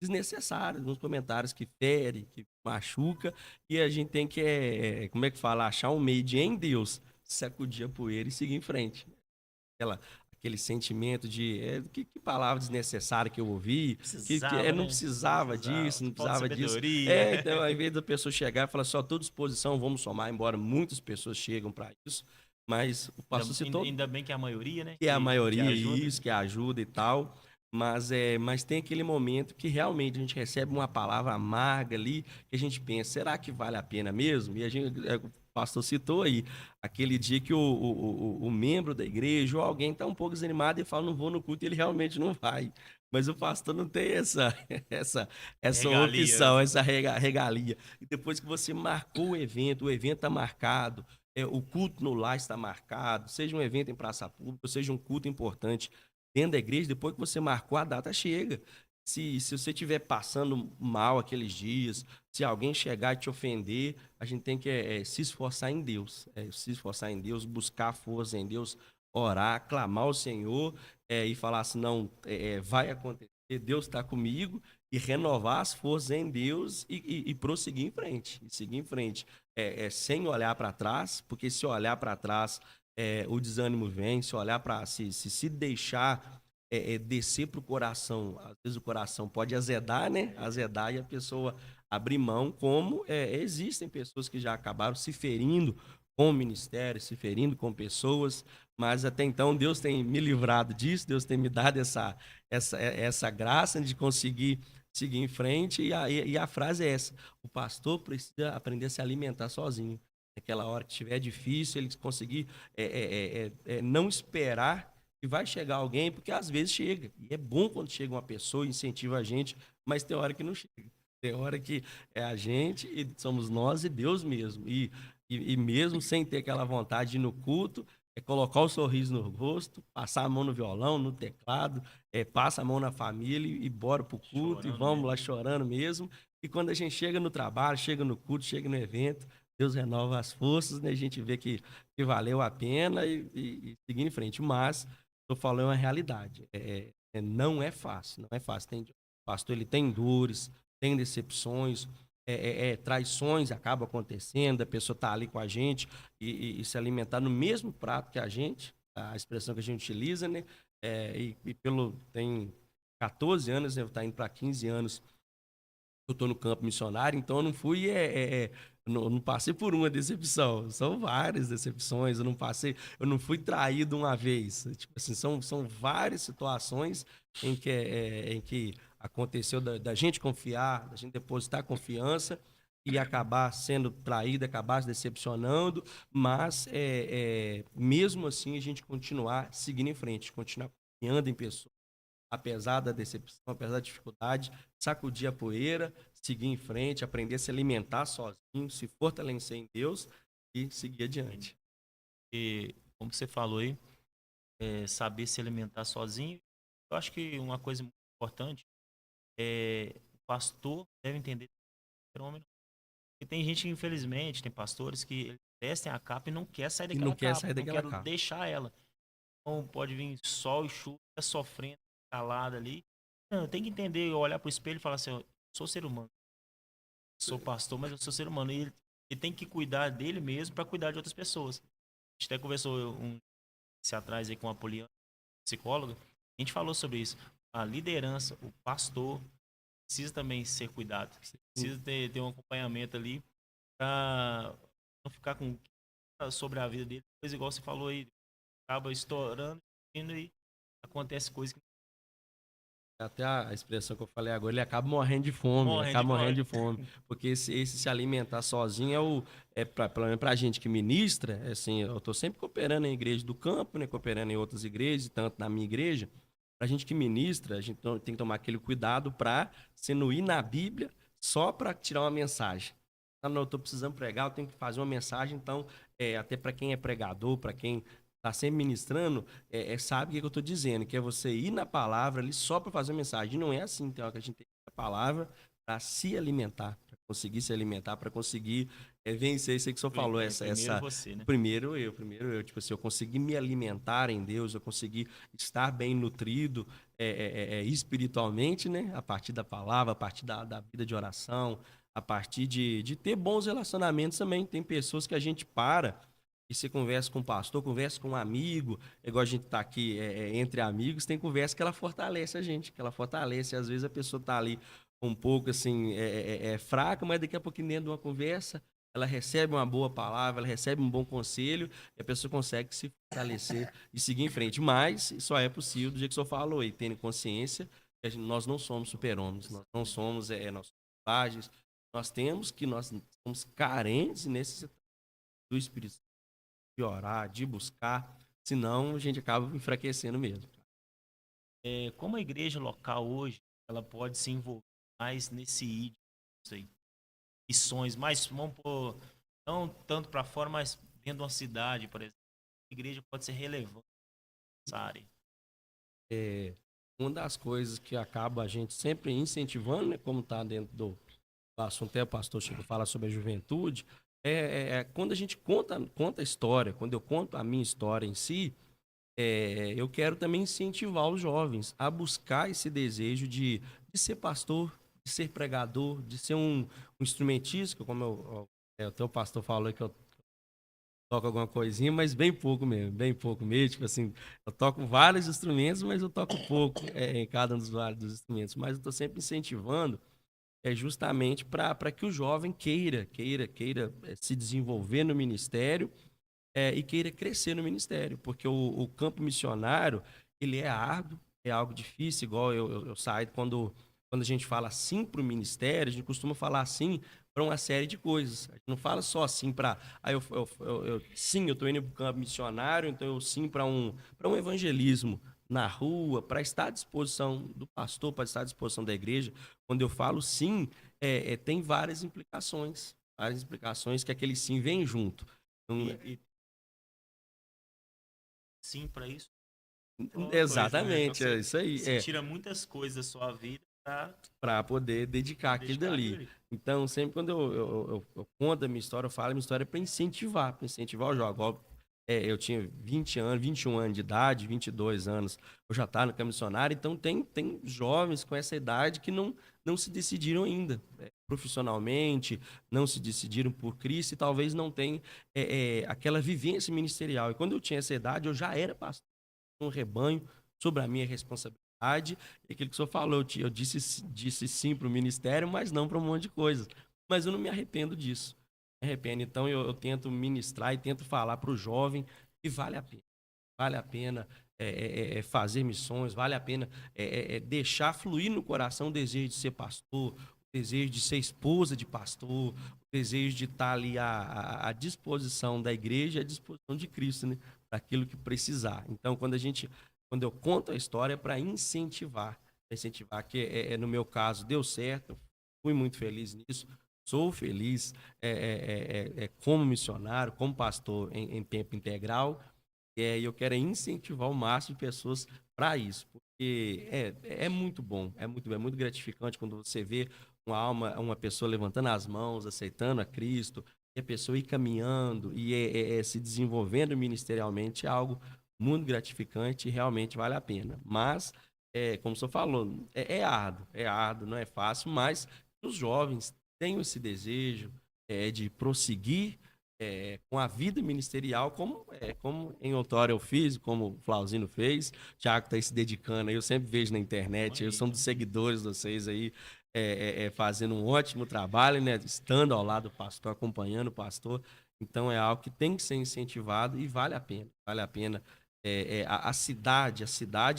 desnecessários, alguns comentários que ferem, que machuca, e a gente tem que, como é que fala, achar um meio de, em Deus, sacudir a poeira e seguir em frente. Aquele sentimento de que palavra desnecessária que eu ouvi, não precisava disso, não precisava disso. Então, ao invés da pessoa chegar e falar assim, estou à disposição, vamos somar, embora muitas pessoas chegam para isso, mas o pastor citou... Ainda bem que é a maioria, né? Que é a maioria, que ajuda e tal. Mas tem aquele momento que realmente a gente recebe uma palavra amarga ali, que a gente pensa, será que vale a pena mesmo? E o pastor citou aí, aquele dia que o membro da igreja ou alguém está um pouco desanimado e fala, não vou no culto, e ele realmente não vai. Mas o pastor não tem essa regalia, opção, essa regalia. E depois que você marcou o evento está marcado, o culto no lar está marcado, seja um evento em praça pública, seja um culto importante dentro da igreja, depois que você marcou a data, chega. Se você estiver passando mal aqueles dias, se alguém chegar e te ofender, a gente tem que se esforçar em Deus. Se esforçar em Deus, buscar força em Deus, orar, clamar ao Senhor e falar assim, não, vai acontecer, Deus está comigo, e renovar as forças em Deus e prosseguir em frente, e seguir em frente. Sem olhar para trás, porque se olhar para trás o desânimo vem, se olhar para se deixar descer para o coração, às vezes o coração pode azedar, né? Azedar e a pessoa abrir mão, como existem pessoas que já acabaram se ferindo com o ministério, se ferindo com pessoas, mas até então Deus tem me livrado disso, Deus tem me dado essa graça de conseguir seguir em frente, e a frase é essa: o pastor precisa aprender a se alimentar sozinho. Naquela hora que estiver difícil, ele conseguir não esperar que vai chegar alguém, porque às vezes chega. E é bom quando chega uma pessoa, incentiva a gente, mas tem hora que não chega. Tem hora que é a gente, e somos nós e Deus mesmo. E mesmo sem ter aquela vontade de ir no culto, colocar o sorriso no rosto, passar a mão no violão, no teclado, passa a mão na família e bora pro culto, e vamos lá chorando mesmo. E quando a gente chega no trabalho, chega no culto, chega no evento, Deus renova as forças, né? A gente vê que valeu a pena e seguir em frente. Mas, estou falando uma realidade. Não é fácil, não é fácil. O pastor, ele tem dores, tem decepções, traições acabam acontecendo, a pessoa está ali com a gente e se alimentar no mesmo prato que a gente, a expressão que a gente utiliza, né? Tem 14 anos, né? Está indo para 15 anos eu estou no campo missionário, então eu não fui, não passei por uma decepção, são várias decepções, eu não fui traído uma vez, tipo assim, são várias situações em que aconteceu da gente confiar, da gente depositar confiança e acabar sendo traído, acabar se decepcionando, mas mesmo assim a gente continuar seguindo em frente, continuar confiando em pessoas, apesar da decepção, apesar da dificuldade, sacudir a poeira, seguir em frente, aprender a se alimentar sozinho, se fortalecer em Deus e seguir adiante. E, como você falou aí, saber se alimentar sozinho. Eu acho que uma coisa muito importante o pastor deve entender o fenômeno. E tem gente, infelizmente, tem pastores que vestem a capa e não quer sair daquela capa, não quer deixar ela. Então pode vir sol e chuva, sofrendo, calada ali. Não, tem que entender, olhar pro espelho e falar assim: eu sou ser humano, sou pastor, mas eu sou ser humano. E ele tem que cuidar dele mesmo para cuidar de outras pessoas. A gente até conversou esse atrás aí com a Poliana, psicóloga. A gente falou sobre isso. A liderança, o pastor, precisa também ser cuidado. Precisa ter um acompanhamento ali para não ficar com sobre a vida dele. Depois, igual você falou aí, acaba estourando e acontece coisas que... Até a expressão que eu falei agora, ele acaba morrendo de fome, morrendo de fome. Porque esse se alimentar sozinho pelo menos pra gente que ministra, assim, eu tô sempre cooperando em igreja do campo, né, cooperando em outras igrejas, tanto na minha igreja. Pra gente que ministra, a gente tem que tomar aquele cuidado pra você não ir na Bíblia só para tirar uma mensagem. Ah, não, eu tô precisando pregar, eu tenho que fazer uma mensagem, então, até para quem é pregador, para quem está sempre ministrando, sabe o que eu estou dizendo, que é você ir na palavra ali só para fazer a mensagem. Não é assim, tem hora que a gente tem que ir na palavra para se alimentar, para conseguir se alimentar, para conseguir vencer isso aí que o senhor falou. Você, né? Primeiro eu. Tipo assim, eu consegui me alimentar em Deus, eu consegui estar bem nutrido espiritualmente, né? A partir da palavra, a partir da vida de oração, a partir de ter bons relacionamentos também. Tem pessoas que a gente e você conversa com o pastor, conversa com um amigo, igual a gente está aqui entre amigos, tem conversa que ela fortalece a gente, que ela fortalece. Às vezes a pessoa está ali um pouco assim, fraca, mas daqui a pouquinho dentro de uma conversa, ela recebe uma boa palavra, ela recebe um bom conselho, e a pessoa consegue se fortalecer e seguir em frente. Mas só é possível do jeito que o senhor falou, e tendo consciência que nós não somos super-homens, nós não somos frágeis, nós somos carentes e necessitados do Espírito Santo, de orar, de buscar, senão a gente acaba enfraquecendo mesmo. Como a igreja local hoje, ela pode se envolver mais nesse ID, isso aí, missões, mais, vamos pôr, não tanto para fora, mas dentro de uma cidade, por exemplo, a igreja pode ser relevante nessa área. Uma das coisas que acaba a gente sempre incentivando, né, como está dentro do assunto, até o pastor Chico fala sobre a juventude, quando a gente conta a história, quando eu conto a minha história em si, eu quero também incentivar os jovens a buscar esse desejo de ser pastor, de ser pregador, de ser um instrumentista, como até o pastor falou que eu toco alguma coisinha, mas bem pouco mesmo. Tipo assim, eu toco vários instrumentos, mas eu toco pouco em cada um dos vários dos instrumentos. Mas eu estou sempre incentivando justamente para que o jovem queira se desenvolver no ministério e queira crescer no ministério, porque o campo missionário, ele é árduo, é algo difícil, igual eu saio quando a gente fala sim para o ministério, a gente costuma falar sim para uma série de coisas. A gente não fala só assim para. Sim, eu estou indo para o campo missionário, então eu sim para um evangelismo na rua, para estar à disposição do pastor, para estar à disposição da igreja. Quando eu falo sim, tem várias implicações que aquele sim vem junto. Sim, para isso. Exatamente, Coisa, né? Então, é isso aí. você tira muitas coisas da sua vida para poder dedicar aquilo dali. Então, sempre quando eu conto a minha história, eu falo a minha história para incentivar o jogo. Eu tinha 20 anos, 21 anos de idade, 22 anos, eu já estava no campo missionário, então tem jovens com essa idade que não se decidiram ainda profissionalmente, não se decidiram por Cristo e talvez não tenham aquela vivência ministerial. E quando eu tinha essa idade, eu já era pastor um rebanho, sobre a minha responsabilidade. E aquilo que o senhor falou, eu disse sim para o ministério, mas não para um monte de coisas. Mas eu não me arrependo disso. Me arrependo. Então eu tento ministrar e tento falar para o jovem que vale a pena. Vale a pena fazer missões, vale a pena deixar fluir no coração o desejo de ser pastor, o desejo de ser esposa de pastor, o desejo de estar ali à disposição da igreja, à disposição de Cristo, né? Para aquilo que precisar. Então, quando eu conto a história, é para incentivar, que no meu caso deu certo, fui muito feliz nisso, sou feliz como missionário, como pastor em tempo integral, e eu quero incentivar o máximo de pessoas para isso, porque é muito bom, é muito gratificante quando você vê uma pessoa levantando as mãos, aceitando a Cristo, e a pessoa ir caminhando e se desenvolvendo ministerialmente é algo muito gratificante e realmente vale a pena. Mas, como o senhor falou, é árduo, não é fácil, mas os jovens têm esse desejo de prosseguir com a vida ministerial, como em outrora eu fiz, como o Flauzino fez, o Thiago está se dedicando aí, eu sempre vejo na internet, eu sou um dos seguidores de vocês aí, fazendo um ótimo trabalho, né? Estando ao lado do pastor, acompanhando o pastor. Então é algo que tem que ser incentivado e vale a pena. Vale a pena. A cidade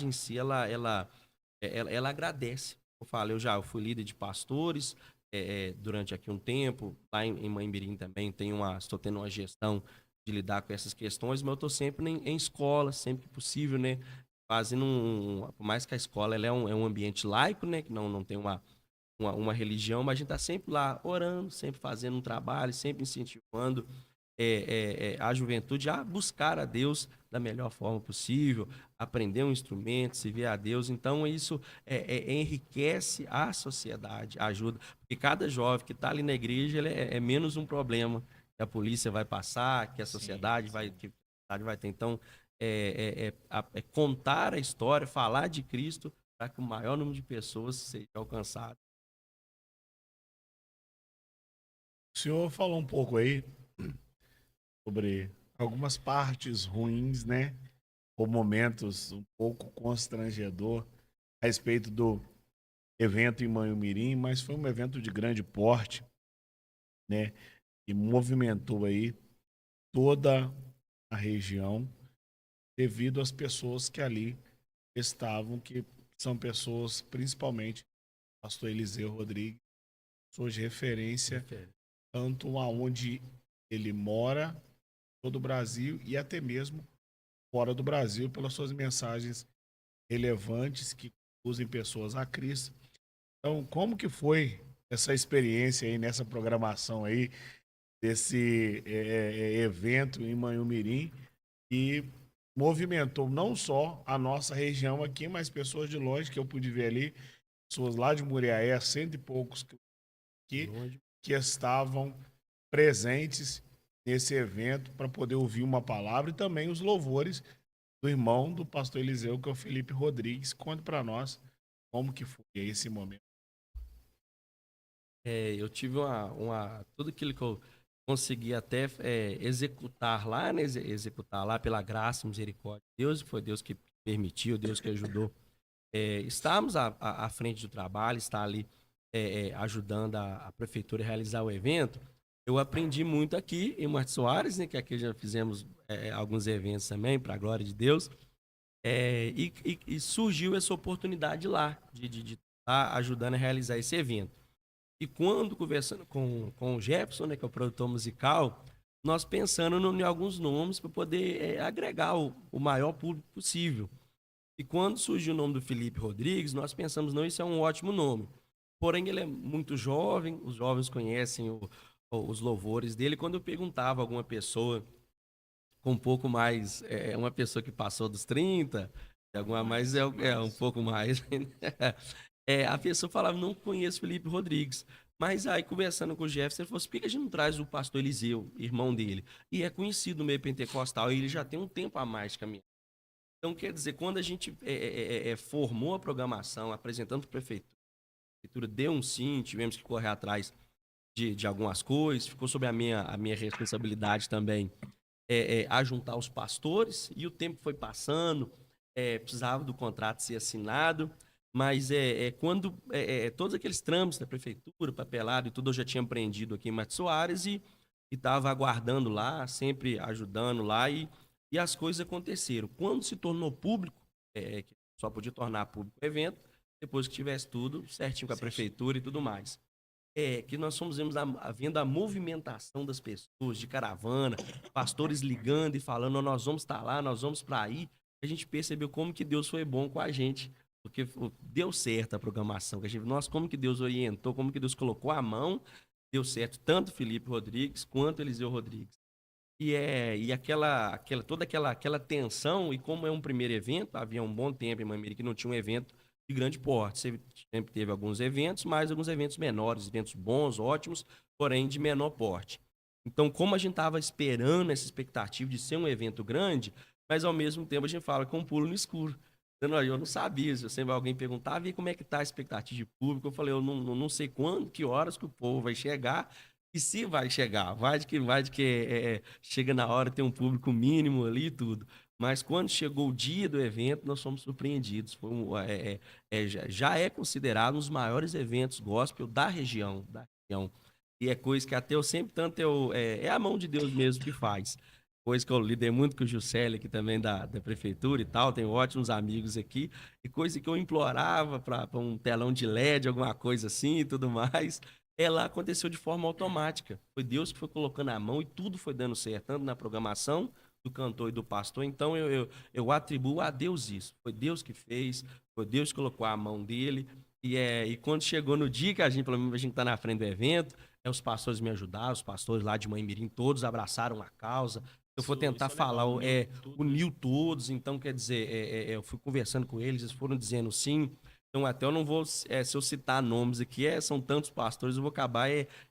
em si, ela agradece. Eu falei, eu fui líder de pastores durante aqui um tempo. Lá em Mãe-Mirim também estou tendo uma gestão de lidar com essas questões, mas eu estou sempre em escola, sempre que possível, né? Fazendo por mais que a escola ela é um ambiente laico, né? Que não tem uma religião, mas a gente está sempre lá orando, sempre fazendo um trabalho, sempre incentivando a juventude a buscar a Deus da melhor forma possível, aprender um instrumento, servir a Deus. Então, isso enriquece a sociedade, ajuda. Porque cada jovem que está ali na igreja ele é menos um problema que a polícia vai passar, que a sociedade vai ter. Então, contar a história, falar de Cristo para que o maior número de pessoas seja alcançado. O senhor falou um pouco aí sobre algumas partes ruins, né? Ou momentos um pouco constrangedor a respeito do evento em Manhumirim, mas foi um evento de grande porte, né? E movimentou aí toda a região devido às pessoas que ali estavam, que são pessoas, principalmente pastor Eliseu Rodrigues, pessoas de referência, tanto aonde ele mora, todo o Brasil e até mesmo fora do Brasil, pelas suas mensagens relevantes que conduzem pessoas a Cristo. Então, como que foi essa experiência aí nessa programação aí desse evento em Manhumirim e movimentou não só a nossa região aqui, mas pessoas de longe que eu pude ver ali, pessoas lá de Muriaé, cento e poucos que estavam presentes nesse evento para poder ouvir uma palavra e também os louvores do irmão do pastor Eliseu, que é o Felipe Rodrigues. Conta para nós como que foi esse momento. Eu tive tudo aquilo que eu consegui até executar lá, né? Executar lá pela graça e misericórdia de Deus, foi Deus que permitiu, Deus que ajudou. Estarmos à frente do trabalho, estar ali ajudando a prefeitura a realizar o evento. Eu aprendi muito aqui em Martins Soares, né? Que aqui já fizemos alguns eventos também, para a glória de Deus. E surgiu essa oportunidade lá de estar ajudando a realizar esse evento. E quando conversando com o Jefferson, né, que é o produtor musical, nós pensando em alguns nomes para poder agregar o maior público possível. E quando surgiu o nome do Felipe Rodrigues, nós pensamos, não, isso é um ótimo nome. Porém, ele é muito jovem, os jovens conhecem os louvores dele. Quando eu perguntava a alguma pessoa com um pouco mais, uma pessoa que passou dos 30, alguma mais um pouco mais. A pessoa falava, não conheço Felipe Rodrigues. Mas aí, conversando com o Jefferson, ele falou assim, por que a gente não traz o pastor Eliseu, irmão dele? E é conhecido no meio pentecostal, e ele já tem um tempo a mais caminhando. Então, quer dizer, quando a gente formou a programação, apresentando para a prefeitura deu um sim, tivemos que correr atrás de algumas coisas, ficou sob a minha responsabilidade também ajuntar os pastores, e o tempo foi passando, precisava do contrato ser assinado, mas quando todos aqueles trâmites da prefeitura, papelado e tudo, eu já tinha aprendido aqui em Martins Soares e estava aguardando lá, sempre ajudando lá, e as coisas aconteceram. Quando se tornou público, que só podia tornar público o evento, depois que tivesse tudo certinho com a prefeitura e tudo mais. Que nós fomos vendo a movimentação das pessoas, de caravana, pastores ligando e falando, "Oh, nós vamos estar lá, nós vamos para aí." A gente percebeu como que Deus foi bom com a gente, porque deu certo a programação. Como que Deus orientou, como que Deus colocou a mão, deu certo tanto Felipe Rodrigues quanto Eliseu Rodrigues. E toda aquela tensão, e como é um primeiro evento, havia um bom tempo em Mamirim que não tinha um evento de grande porte. Sempre teve alguns eventos, mas alguns eventos menores, eventos bons, ótimos, porém de menor porte. Então, como a gente estava esperando essa expectativa de ser um evento grande, mas ao mesmo tempo a gente fala com um pulo no escuro. Eu não sabia, se sempre alguém perguntava, e como é que está a expectativa de público? Eu falei, eu não sei quando, que horas que o povo vai chegar, e se vai chegar, vai de que chega na hora, tem um público mínimo ali e tudo. Mas quando chegou o dia do evento, nós fomos surpreendidos. Já é considerado um dos maiores eventos gospel da região. E é coisa que até eu sempre, é a mão de Deus mesmo que faz. Coisa que eu lidei muito com o Juscelio aqui também da prefeitura e tal, tenho ótimos amigos aqui, e coisa que eu implorava para um telão de LED, alguma coisa assim e tudo mais, ela aconteceu de forma automática. Foi Deus que foi colocando a mão e tudo foi dando certo, tanto na programação do cantor e do pastor. Então eu atribuo a Deus isso. Foi Deus que fez, foi Deus que colocou a mão dele. E quando chegou no dia que pelo menos a gente está na frente do evento, os pastores me ajudaram, os pastores lá de Mãe-Mirim, todos abraçaram a causa. Eu vou tentar falar, uniu todos. Então, quer dizer, eu fui conversando com eles, eles foram dizendo sim. Então, até eu não vou, se eu citar nomes aqui, são tantos pastores, eu vou acabar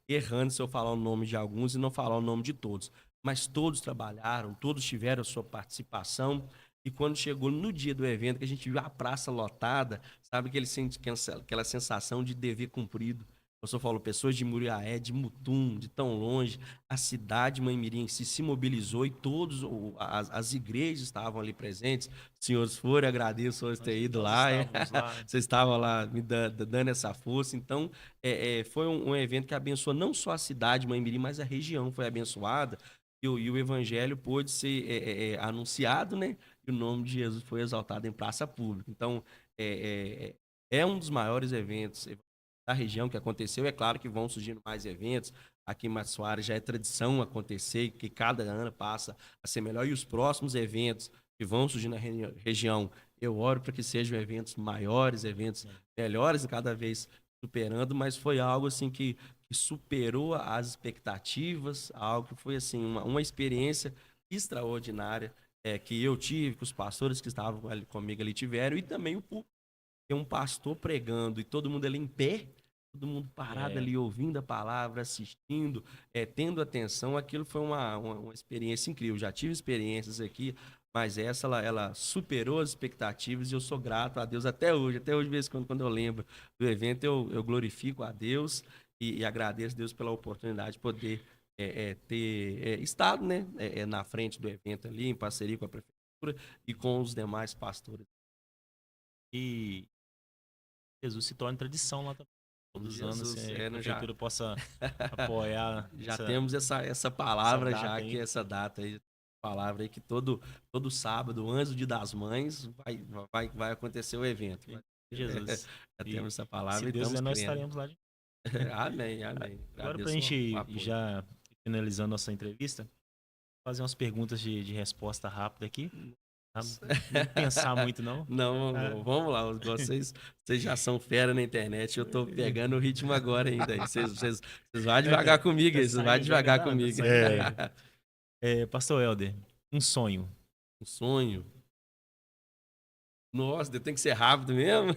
errando se eu falar o nome de alguns e não falar o nome de todos. Mas todos trabalharam, todos tiveram a sua participação. E quando chegou no dia do evento, que a gente viu a praça lotada, sabe aquela sensação de dever cumprido. O senhor falou, pessoas de Muriaé, de Mutum, de tão longe, a cidade de Mãe-Mirim se mobilizou e todas as igrejas estavam ali presentes. Senhores foram, agradeço por ter ido lá. Vocês estavam lá me dando essa força. Então, foi um evento que abençoou não só a cidade de Mãe-Mirim, mas a região foi abençoada. E o evangelho pôde ser anunciado, né? E o nome de Jesus foi exaltado em praça pública. Então, é um dos maiores eventos da região que aconteceu. É claro que vão surgindo mais eventos. Aqui em Martins Soares já é tradição acontecer, que cada ano passa a ser melhor. E os próximos eventos que vão surgir na região, eu oro para que sejam eventos maiores, eventos melhores, cada vez superando, mas foi algo assim que superou as expectativas, algo que foi assim uma experiência extraordinária que eu tive, que os pastores que estavam comigo ali tiveram, e também o público. Tem um pastor pregando e todo mundo ali em pé, todo mundo parado ali ouvindo a palavra, assistindo, tendo atenção. Aquilo foi uma experiência incrível. Já tive experiências aqui, mas essa ela superou as expectativas, e eu sou grato a Deus até hoje. Até hoje, de vez em quando eu lembro do evento, eu glorifico a Deus e agradeço a Deus pela oportunidade de poder ter estado, né, na frente do evento ali, em parceria com a prefeitura e com os demais pastores. E Jesus se torna tradição lá também. Todos os anos a prefeitura possa apoiar. Já temos essa palavra, essa já que essa data aí, palavra aí que todo sábado, antes do Dia das Mães, vai acontecer o evento. Jesus. Já temos essa palavra se e Deus estamos nós estaremos lá. Amém, amém. Agora, para a gente já finalizando nossa entrevista, fazer umas perguntas de resposta rápida aqui. Não pensar muito, não? Não, vamos lá. Vocês já são fera na internet. Eu tô pegando o ritmo agora ainda. Vocês vão devagar comigo. Vocês vão devagar comigo. Pastor Helder, um sonho. Um sonho? Nossa, tem que ser rápido mesmo?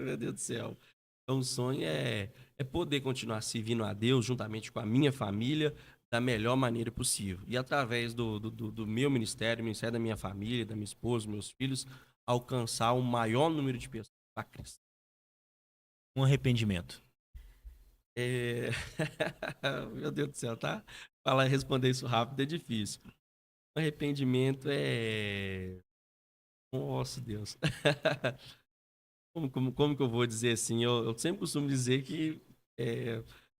Meu Deus do céu. Então, o sonho é poder continuar servindo a Deus juntamente com a minha família da melhor maneira possível. E através do meu ministério, ministério da minha família, da minha esposa, meus filhos, alcançar o maior número de pessoas para Cristo. Um arrependimento. Meu Deus do céu, tá? Responder isso rápido é difícil. Um arrependimento é... Nossa, Deus. Como que eu vou dizer assim? Eu sempre costumo dizer que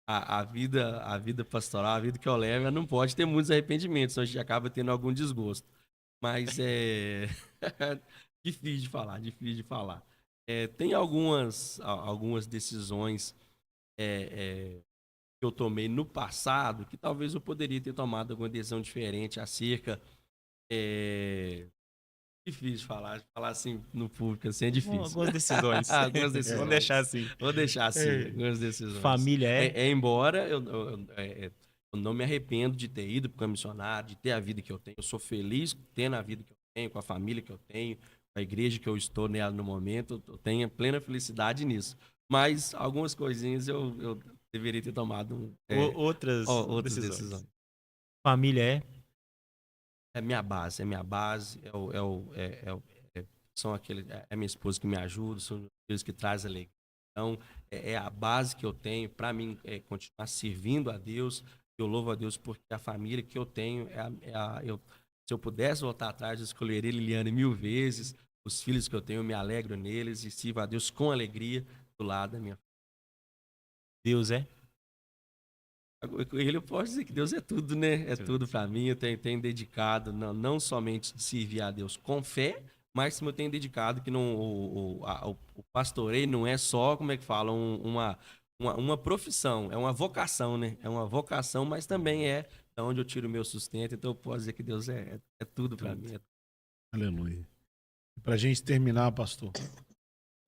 a vida pastoral, a vida que eu levo, não pode ter muitos arrependimentos, senão a gente acaba tendo algum desgosto. Mas é difícil de falar. Tem algumas decisões que eu tomei no passado que talvez eu poderia ter tomado alguma decisão diferente acerca... Difícil falar assim no público, assim é difícil. Algumas decisões. Algumas decisões. Vamos deixar assim. Vou deixar assim, algumas decisões. Família embora eu não me arrependo de ter ido para o missionário, de ter a vida que eu tenho. Eu sou feliz tendo a vida que eu tenho, com a família que eu tenho, com a igreja que eu estou nela no momento. Eu tenho plena felicidade nisso. Mas algumas coisinhas eu deveria ter tomado outras decisões. Família é minha base, são aqueles, é minha esposa que me ajuda, são os filhos que trazem alegria. Então, é a base que eu tenho para mim continuar servindo a Deus. Eu louvo a Deus porque a família que eu tenho se eu pudesse voltar atrás, eu escolheria Liliane 1000 vezes. Os filhos que eu tenho, eu me alegro neles e sirvo a Deus com alegria do lado da minha família. Deus é? Eu posso dizer que Deus é tudo, né? É tudo para mim. Eu tenho dedicado, não somente de servir a Deus com fé, mas eu tenho dedicado que o pastoreio não é só, como é que fala, uma profissão, é uma vocação, né? É uma vocação, mas também é da onde eu tiro o meu sustento. Então eu posso dizer que Deus é tudo para mim. Aleluia. Para a gente terminar, pastor.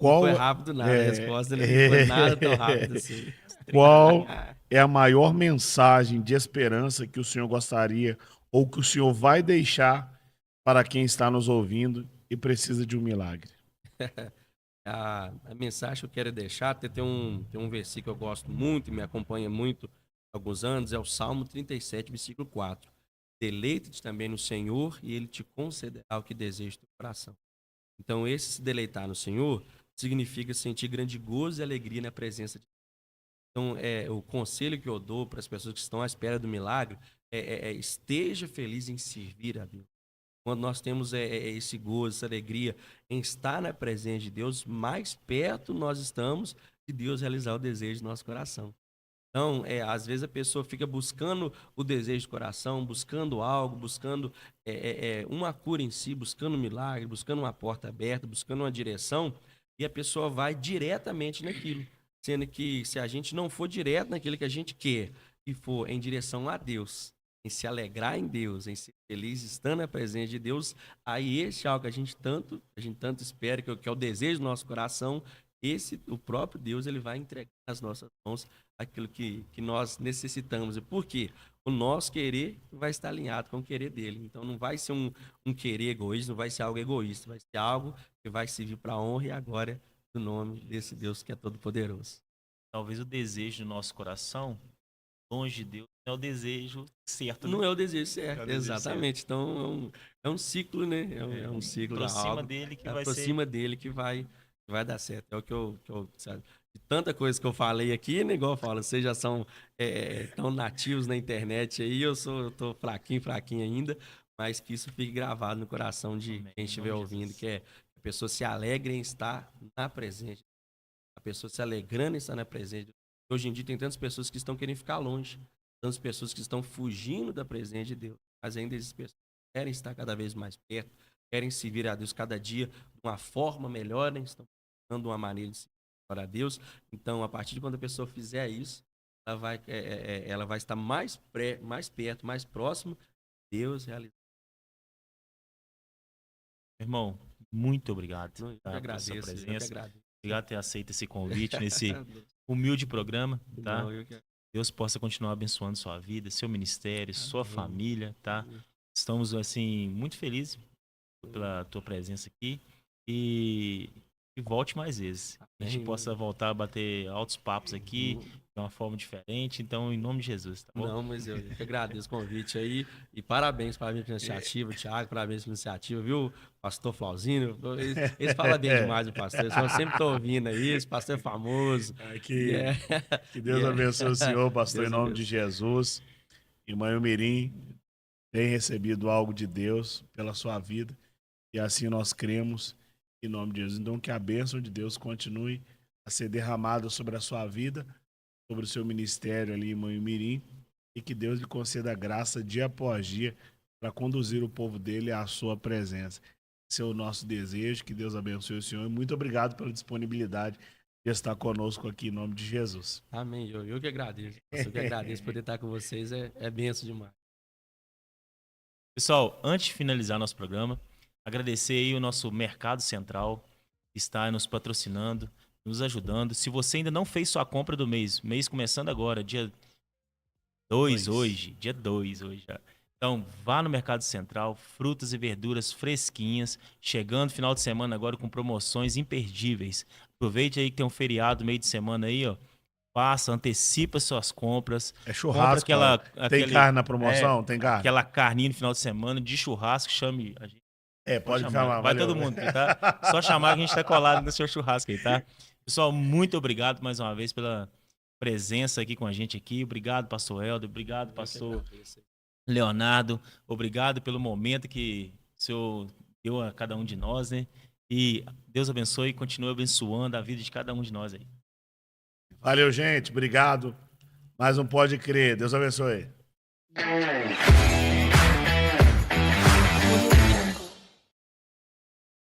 Não foi rápido nada, a resposta não foi nada tão rápido assim. Qual é a maior mensagem de esperança que o senhor gostaria ou que o senhor vai deixar para quem está nos ouvindo e precisa de um milagre? A mensagem que eu quero deixar, tem um versículo que eu gosto muito e me acompanha muito há alguns anos, é o Salmo 37, versículo 4. Deleita-te também no Senhor e Ele te concederá o que deseja do coração. Então, esse se deleitar no Senhor significa sentir grande gozo e alegria na presença de Deus. Então, o conselho que eu dou para as pessoas que estão à espera do milagre esteja feliz em servir a Deus. Quando nós temos esse gozo, essa alegria em estar na presença de Deus, mais perto nós estamos de Deus realizar o desejo do nosso coração. Então, às vezes a pessoa fica buscando o desejo do coração, buscando algo, buscando uma cura em si, buscando um milagre, buscando uma porta aberta, buscando uma direção, e a pessoa vai diretamente naquilo. Sendo que se a gente não for direto naquilo que a gente quer e for em direção a Deus, em se alegrar em Deus, em ser feliz estando na presença de Deus, aí esse é algo que a gente tanto espera, que é o desejo do nosso coração, o próprio Deus ele vai entregar nas nossas mãos aquilo que nós necessitamos. E por quê? O nosso querer vai estar alinhado com o querer dele. Então não vai ser um querer egoísta, não vai ser algo egoísta, vai ser algo que vai servir para a honra e a glória do nome desse Deus que é todo poderoso. Talvez o desejo do nosso coração, longe de Deus, não é o desejo certo. Não é o desejo certo, exatamente. Então é um ciclo, né? É um ciclo. Aproxima dele que vai aproxima dele que vai dar certo. É o que eu sabe? de tanta coisa que eu falei aqui, né? Igual eu falo, vocês já são tão nativos na internet aí, eu tô fraquinho ainda, mas que isso fique gravado no coração de quem estiver ouvindo, que a pessoa se alegre em estar na presença, a pessoa se alegrando em estar na presença. Hoje em dia tem tantas pessoas que estão querendo ficar longe, tantas pessoas que estão fugindo da presença de Deus, mas ainda existem pessoas que querem estar cada vez mais perto, querem servir a Deus cada dia de uma forma melhor, né? Estão dando uma maneira de servir a Deus. Então, a partir de quando a pessoa fizer isso, ela vai estar mais perto, mais próximo de Deus realizando. Irmão, muito obrigado Eu pela agradeço, sua presença. agradeço. Obrigado por ter aceito esse convite nesse humilde programa, tá? Não, que... Deus possa continuar abençoando sua vida, seu ministério, sua família, tá? Estamos, assim, muito felizes pela tua presença aqui e volte mais vezes. A gente possa voltar a bater altos papos aqui de uma forma diferente. Então, em nome de Jesus, tá bom? Não, mas eu que agradeço o convite aí e parabéns pela iniciativa, Thiago, parabéns pela iniciativa, viu? Pastor Flauzino, eles falam bem demais, o pastor, eu sempre tô ouvindo aí, esse pastor é famoso. Que Deus abençoe o senhor, pastor, Deus em nome de Jesus. Irmã Mirim tem recebido algo de Deus pela sua vida e assim nós cremos em nome de Jesus. Então que a bênção de Deus continue a ser derramada sobre a sua vida, sobre o seu ministério ali, irmã Mirim, e que Deus lhe conceda graça dia após dia para conduzir o povo dele à sua presença. Esse é o nosso desejo, que Deus abençoe o senhor e muito obrigado pela disponibilidade de estar conosco aqui em nome de Jesus. Amém. Eu que agradeço. Eu que agradeço poder estar com vocês, é benção demais. Pessoal, antes de finalizar nosso programa, agradecer aí o nosso Mercado Central, que está nos patrocinando, nos ajudando. Se você ainda não fez sua compra do mês começando agora, dia 2 hoje, dia 2 hoje já. Então, vá no Mercado Central, frutas e verduras fresquinhas, chegando final de semana agora com promoções imperdíveis. Aproveite aí que tem um feriado meio de semana aí, ó. Passa, antecipa suas compras. É churrasco. Tem carne na promoção? Tem carne? Aquela carninha no final de semana de churrasco, chame a gente. Pode chamar. Vai todo mundo, tá? Só chamar que a gente tá colado no seu churrasco aí, tá? Pessoal, muito obrigado mais uma vez pela presença aqui com a gente aqui. Obrigado, pastor Helder. Obrigado, pastor Leonardo. Obrigado pelo momento que o senhor deu a cada um de nós, né? E Deus abençoe e continue abençoando a vida de cada um de nós aí. Valeu, gente. Obrigado. Mais um Pode Crer. Deus abençoe.